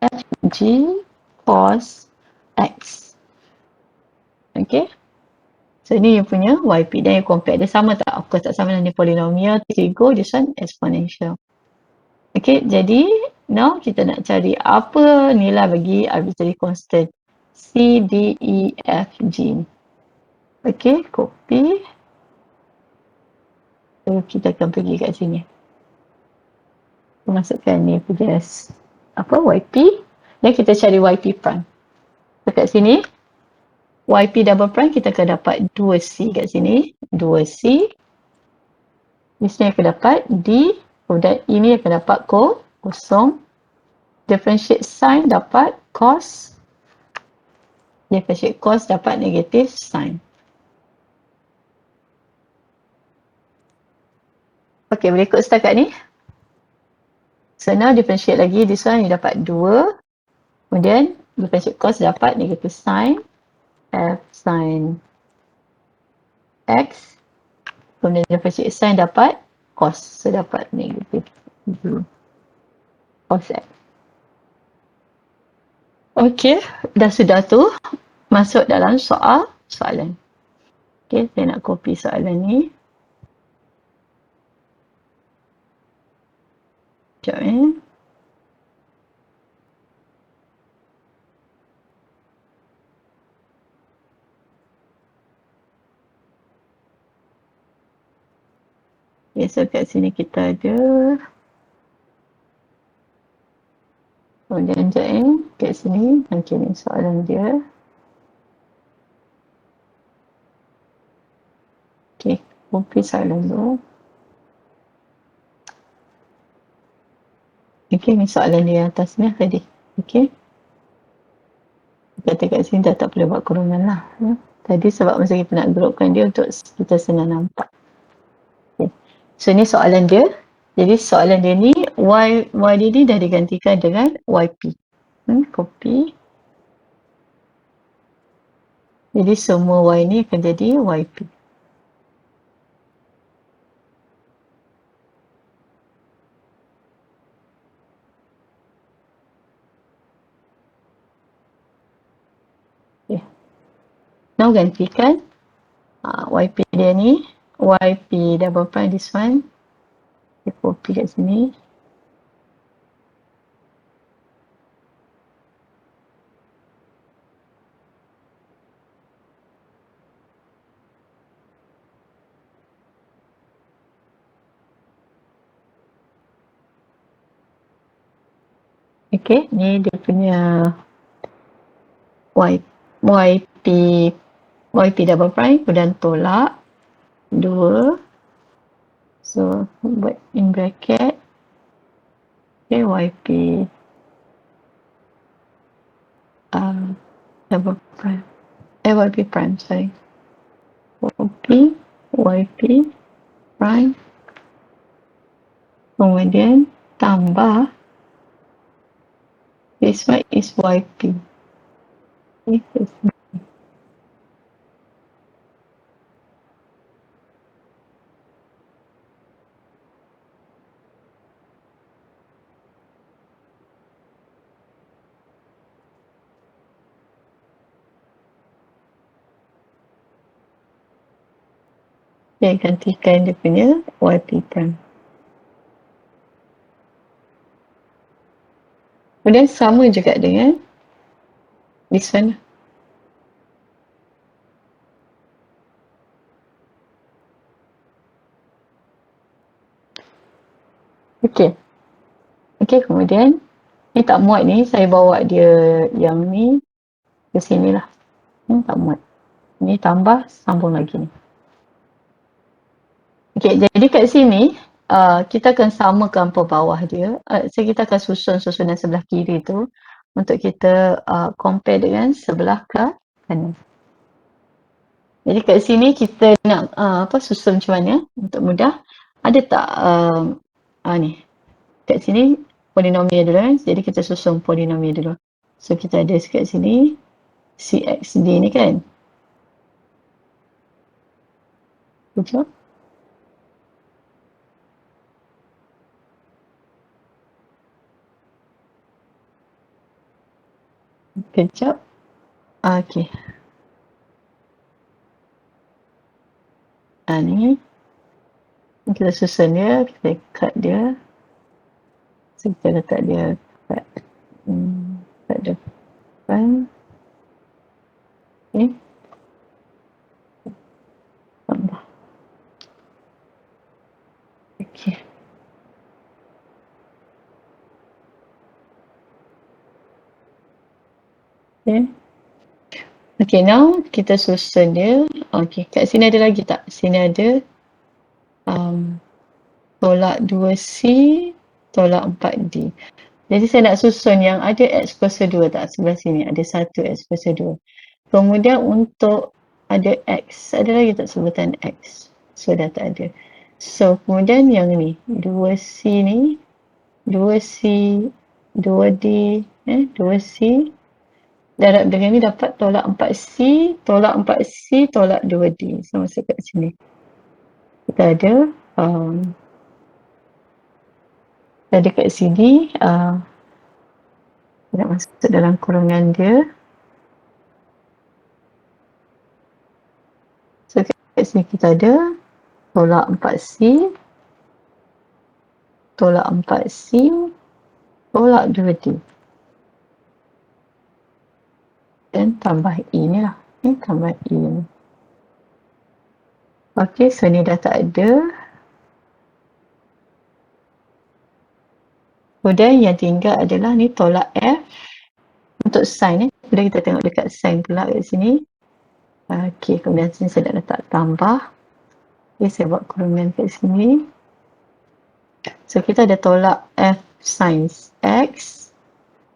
fg cos x. Okay. So ni you punya YP dan you compare dia sama tak? Of course tak sama dengan polynomial, trigo, this one exponential. Okay, jadi now kita nak cari apa nilai bagi arbitrary constant C, D, E, F, G. Okay, copy. So kita akan pergi kat sini. Masukkan ni punya apa YP dan kita cari YP prime. Dekat sini YP double prime kita akan dapat 2C kat sini, 2C. Di sini akan dapat D, kemudian ini akan dapat kosong. Differentiate sign dapat cos. Differentiate cos dapat negative sign. Okey, boleh ikut setakat ni. So now differentiate lagi, this one you dapat 2. Kemudian differentiate cos dapat negative sign. F sin X. Kemudian differentiate sign dapat cos. So dapat negative cos X. Okey, dah sudah tu masuk dalam soalan. Okey, saya nak copy soalan ni. Sekejap Okay, so kat sini kita ada kemudian kat sini okay, ni soalan dia. Okay, copy soalan tu. Okay, ni soalan dia atas ni tadi. Okay. Kata kat sini dah tak boleh buat kurungan lah. Ya. Tadi sebab masa kita nak grupkan dia untuk kita senang nampak. Okay. So ni soalan dia. Jadi soalan dia ni y dia ni dah digantikan dengan yp. Copy. Jadi semua y ni akan jadi yp. Okay. Now gantikan yp dia ni. Yp double prime this one. Kita copy kat sini. Okay, ni dia punya YP double prime, kemudian tolak 2. So, buat in bracket. Okay, YP double prime. YP prime, sorry. YP prime. Kemudian tambah. This one is YP. Okay, saya gantikan dia punya YP prime. Kemudian sama juga dengan this one. Okay. Okay, kemudian ni tak muat ni, saya bawa dia yang ni ke sini lah. Tak muat. Ni tambah, sambung lagi ni. Okay, jadi kat sini, kita akan samakan per bawah dia. So, kita akan susunan sebelah kiri tu untuk kita compare dengan sebelah kanan. Jadi kat sini kita nak susun macam mana untuk mudah. Ada tak ni? Kat sini polinomial dulu kan. Jadi kita susun polinomial dulu. So kita ada kat sini CXD ni kan. Sekejap. Sekejap. Okay. Ni kita susun dia, kita cut dia. So, kita letak dia kat depan. Okay. Tambah. Okay. Okay. Okay, now kita susun dia. Okay, kat sini ada lagi tak? Sini ada tolak 2C, tolak 4D. Jadi saya nak susun yang ada X kuasa 2 tak? Sebelah sini ada 1 X kuasa 2. Kemudian untuk ada X, ada lagi tak sebutan X? So dah tak ada. So kemudian yang ni, 2C ni, 2C, 2D, 2C, darab dengan ni dapat tolak 4C, tolak 4C, tolak 2D. So masuk kat sini. Kita ada kat sini, nak masuk dalam kurungan dia. So kat sini kita ada tolak 4C, tolak 4C, tolak 2D. Dan tambah E ni lah. Ni tambah E ni. Okay, so ni dah tak ada. Kemudian yang tinggal adalah ni tolak F. Untuk sign kemudian kita tengok dekat sign pula kat sini. Okay, kemudian sini saya dah letak tambah. Okay, saya buat kurungan kat sini. So kita ada tolak F sin X,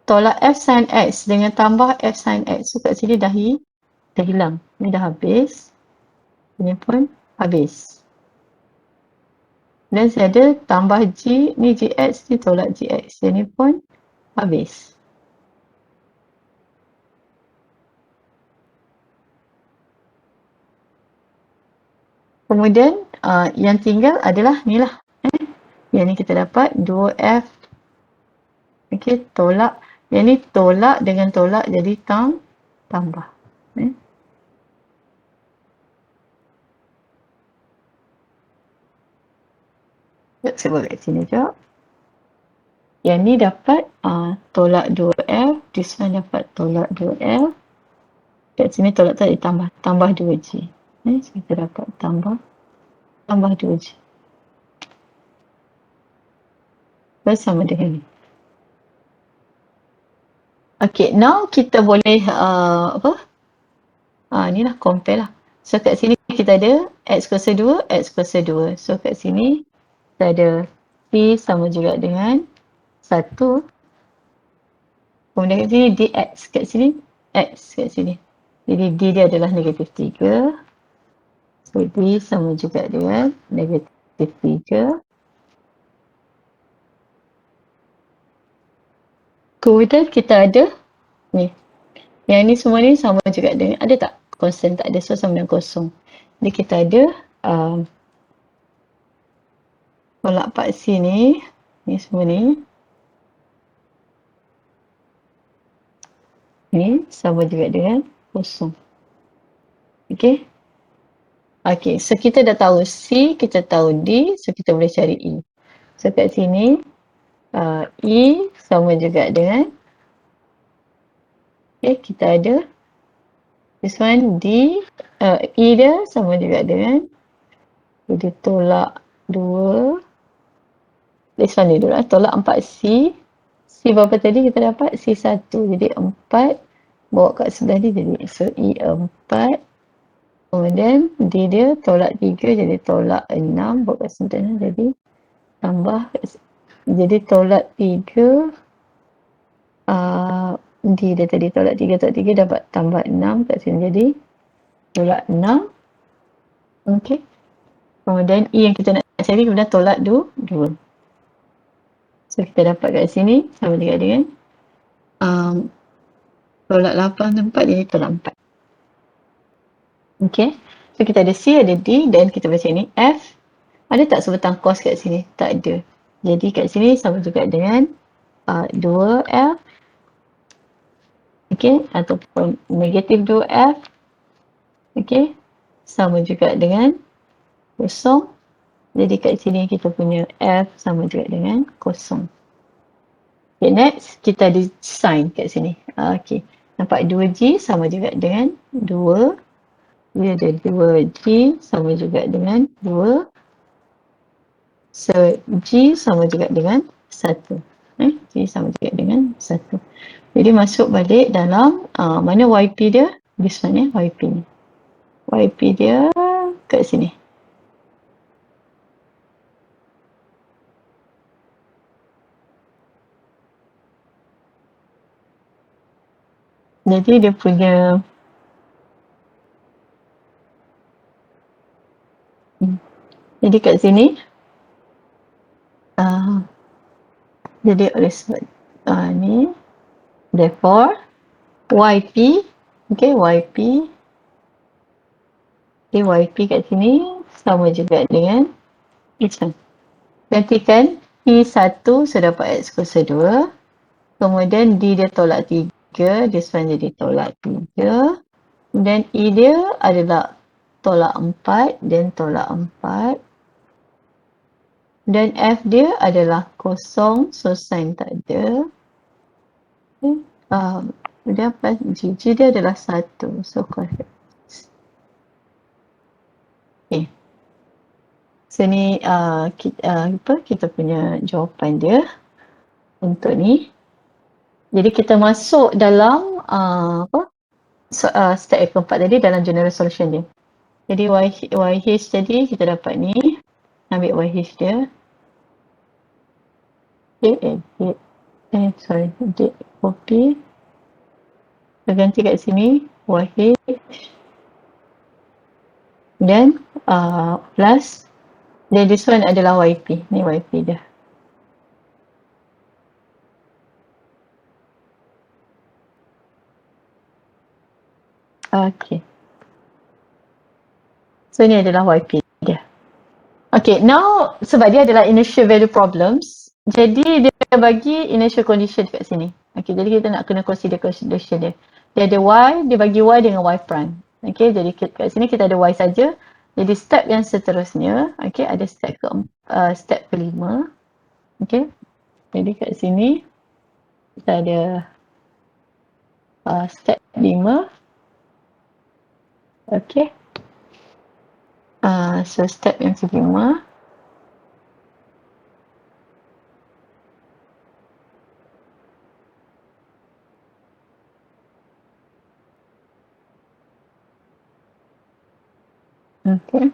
tolak F sin X dengan tambah F sin X. So kat sini dah hilang. Ni dah habis. Ini pun habis. Dan saya ada tambah G, ni GX, ni tolak GX. Ini pun habis. Kemudian yang tinggal adalah ni lah. Yang ni kita dapat 2F. Okay, tolak. Yang ni tolak dengan tolak jadi tambah. Saya buat kat sini je. Yang ni dapat tolak 2F. This one dapat tolak 2F. Kat sini tolak tadi tambah 2G. So kita dapat tambah 2G. Bersama dengan ni. Okay, now kita boleh ni lah compare lah. So kat sini kita ada X kuasa 2, X kuasa 2. So kat sini kita ada P sama juga dengan 1. Kemudian kat sini dx, kat sini X kat sini. Jadi D dia adalah negatif 3. So D sama juga dengan negatif 3. Kemudian kita ada ni. Yang ni semua ni sama juga dengan, ada tak? Constant tak ada, so sama dengan kosong. Jadi kita ada tolak 4C ni semua ni. Ni sama juga dengan kosong. Okay. Okay, so kita dah tahu C, kita tahu D, so kita boleh cari E. So kat sini, E sama juga dengan, okay, kita ada this one D, E dia sama juga dengan, jadi tolak 2, this one ni dulu lah, tolak 4C, C berapa tadi kita dapat? C1, jadi 4, bawa kat sebelah ni jadi, so E 4, kemudian D dia tolak 3, jadi tolak 6, bawa kat sebelah jadi tambah, jadi tolak 3, D dia tadi tolak 3 dapat tambah 6 kat sini, jadi tolak 6. Okay, kemudian E yang kita nak cari kemudian tolak 2. So kita dapat kat sini sama juga dengan tolak 8 4, jadi tolak 4. Okay, so kita ada C, ada D, dan kita baca ni F. Ada tak sebutan cos kat sini? Tak ada. Jadi kat sini sama juga dengan 2F, okay, ataupun negatif 2F, okay, sama juga dengan kosong. Jadi kat sini kita punya F sama juga dengan kosong. Okay, next kita ada sign kat sini. Okay, nampak 2G sama juga dengan 2. Dia ada 2G sama juga dengan 2. So, G sama juga dengan 1. G sama juga dengan 1. Jadi masuk balik dalam mana YP dia? This one YP ni. YP dia kat sini. Jadi dia punya jadi kat sini jadi oleh sebab ni therefore YP YP YP kat sini sama juga dengan this one. Gantikan P1 sudah dapat X kuasa 2. Kemudian D dia tolak 3. This one jadi tolak 3. Dan E dia adalah tolak 4. Dan tolak 4. Dan F dia adalah kosong. So sign tak ada. Dia apa? G dia adalah 1. So correct. Okay. So ni kita punya jawapan dia untuk ni. Jadi kita masuk dalam step yang keempat tadi dalam general solution dia. Jadi YH tadi kita dapat ni. Ambil YH dia. Sorry. Copy. Kita ganti kat sini. YH. Dan plus. Dan this one adalah YP. Ni YP dia. Okay. So ni adalah YP dia. Okay, now sebab dia adalah initial value problems, jadi dia bagi initial condition kat sini. Okay, jadi kita nak kena consider condition dia. Dia ada Y, dia bagi Y dengan Y prime. Okay, jadi kat sini kita ada Y saja. Jadi step yang seterusnya, okay, ada step kelima. Okay, jadi kat sini kita ada step 5. Okay. So step yang kelima. Okay.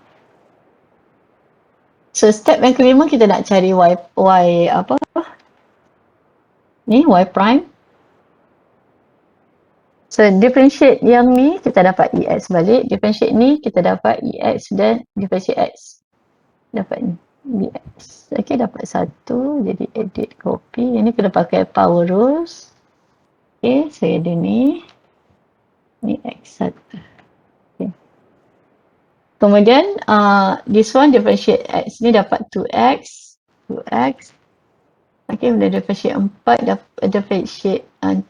So step yang kelima kita nak cari Y apa? Ni Y prime. So differentiate yang ni kita dapat EX balik. Differentiate ni kita dapat EX dan differentiate X. Dapat ni. BX. Okay, dapat 1. Jadi edit copy. Yang ni kena pakai power rules. Okay, saya ada ni. Ni X1. Okay. Kemudian this one differentiate X ni dapat 2X. 2X. Okay, bila differentiate 4 dapat differentiate 3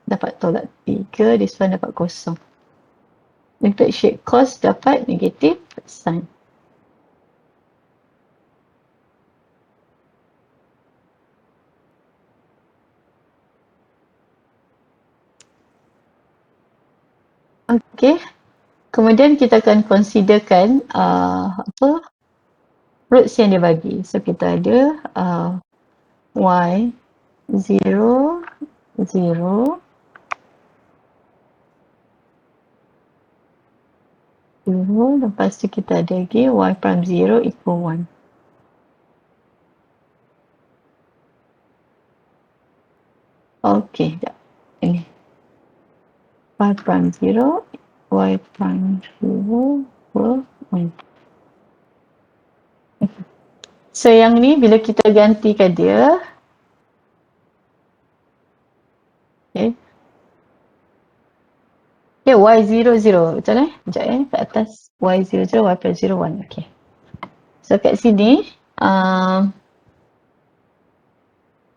dapat tolak 3. This one dapat kosong. Differentiate cos dapat negatif sign. Okay. Kemudian kita akan considerkan roots yang dia bagi. So kita ada Y 0 0 0. Lepas tu kita ada lagi Y prime 0 equal 1. Okay, dah. Ini Y prime 0 Y prime 0 equal 1. So yang ni bila kita gantikan dia, okay, Y00, betul Sekejap kat atas Y00, Y plus 01, okay. So kat sini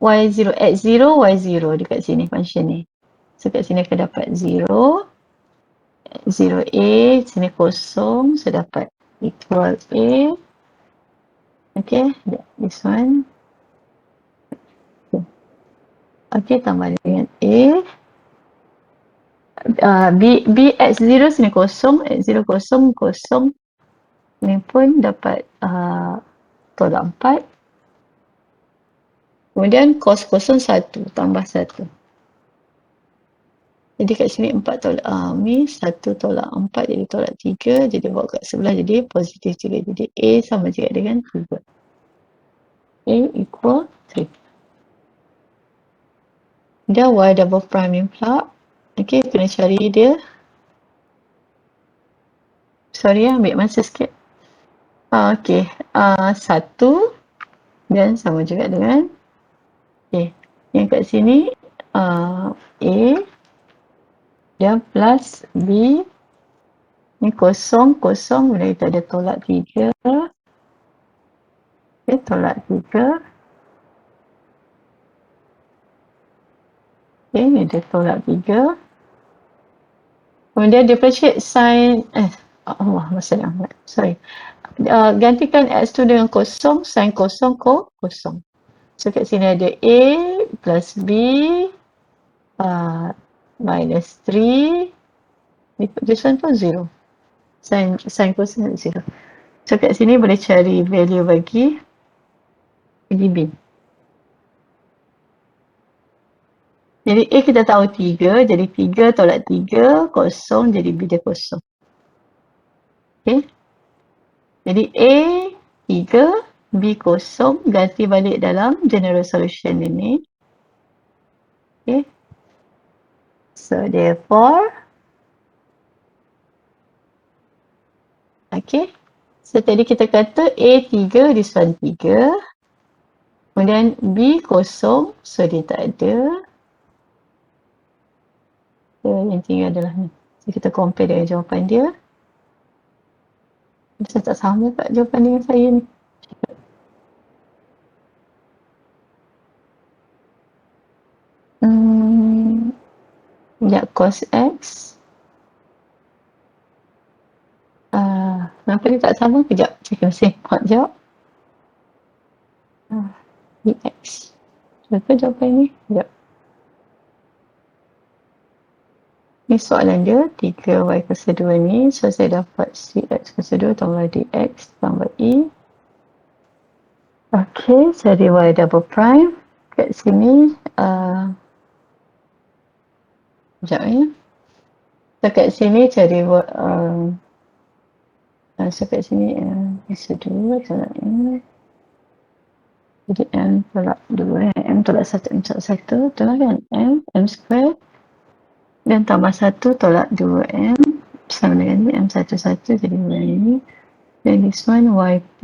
Y0, X0, Y0 dekat sini function ni. So kat sini akan dapat 0, 0A, sini kosong, so dapat equal A. Okay, this one. Okay, tambah dengan A. B X0 sini kosong, X0 kosong, kosong. Ini pun dapat tolak 4. Kemudian cos kosong 1 tambah 1. Jadi kat sini 4 tolak ni 1 tolak 4 jadi tolak 3, jadi bawa kat sebelah jadi positif 3. Jadi A sama juga dengan 3. A equal 3. Dan Y double prime ni pula. Okay, kena cari dia. Sorry ambil masa sikit. Okay, 1 dan sama juga dengan A. Yang kat sini A dan plus B. Ni kosong, kosong. Bila kita ada tolak 3. Okay, tolak 3. Okay, ni dia tolak 3. Kemudian differentiate sign. Allah, masalah. Sorry. Gantikan X tu dengan kosong. Sign kosong, kosong. So kat sini ada A plus B minus 3. This one pun 0. Sign kosong 0. So kat sini boleh cari value bagi B. Jadi A kita tahu 3, jadi 3 tolak 3, kosong, jadi B dia kosong. Okay. Jadi A 3, B kosong, ganti balik dalam general solution ini. Okay. So therefore, okay. So tadi kita kata A 3, this one 3. Kemudian B kosong, so dia tak ada. So yang tinggal adalah ni. So kita compare dengan jawapan dia. Bisa tak sama tak jawapan dengan saya ni? Sekejap, cos X. Kenapa dia tak sama? Sekejap, saya kena sempot jawab. Dx. Berapa jawapan ni? Sekejap. Ni soalan dia, 3y kuasa 2 ni. So, saya dapat cx kuasa 2 tambah dx tambah e. Okay, cari y double prime. Kat sini, sekejap ya. So, kat sini cari so, kat sini kuasa 2 tolak m. Jadi m tolak 2, m tolak 1, m tolak 1. Betul lah kan? M square. Dan tambah 1 tolak 2m sama dengan ni m11 jadi y ni. Dan this one yp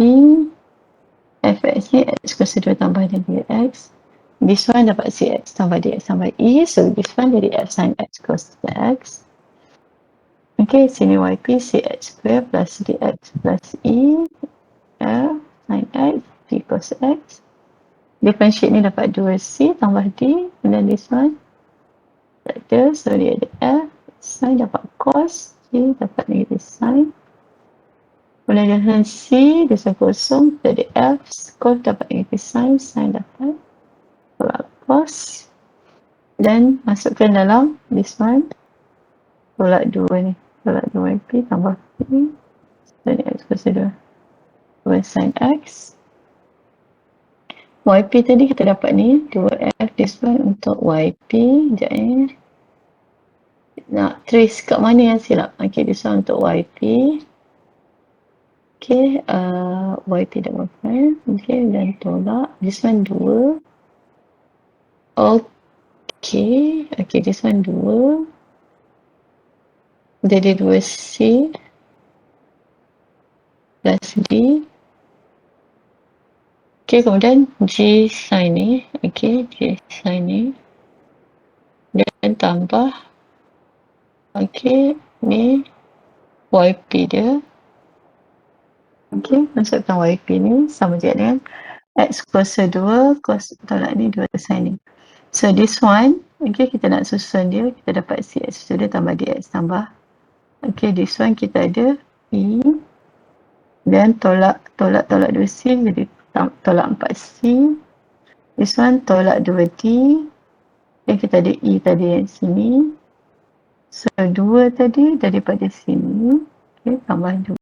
fx ni x kuasa 2 tambah dengan dx. This one dapat cx tambah dx tambah e. So this one jadi f sin x cos x. Okay, sini yp cx square plus dx plus e f sin x d cos x. Differentiate ni dapat 2c tambah d. Dan this one tak ada, so dia ada f sin dapat cos, c dapat negatif sin. Kemudian dengan c, dia kosong, kita ada f, cos dapat negatif sin dapat tolak cos. Dan masukkan dalam this one, tolak 2 ni, tolak 2yp tambah p, jadi x kuasa 2 sin x. Yp tadi kita dapat ni, 2f this one untuk yp, sekejap nak trace kat mana yang silap. Okay, this one untuk yp. Okay, yp double prime. Okay, dan tolak. This one 2. Okay, this one 2. Jadi 2c plus d. Okay, kemudian g sin ni. Okay, g sin ni. Dan tambah. Okay, ni yp dia. Okay, masukkan yp ni sama juga dengan x kuasa 2 cos tolak ni 2 sin ni. So this one, okay, kita nak susun dia, kita dapat cx kuasa 2 tambah dx tambah. Okay, this one kita ada e Then tolak 2C jadi tolak 4C. This one tolak 2D. Then kita ada E tadi sini. So 2 tadi daripada sini. Okay, tambah 2.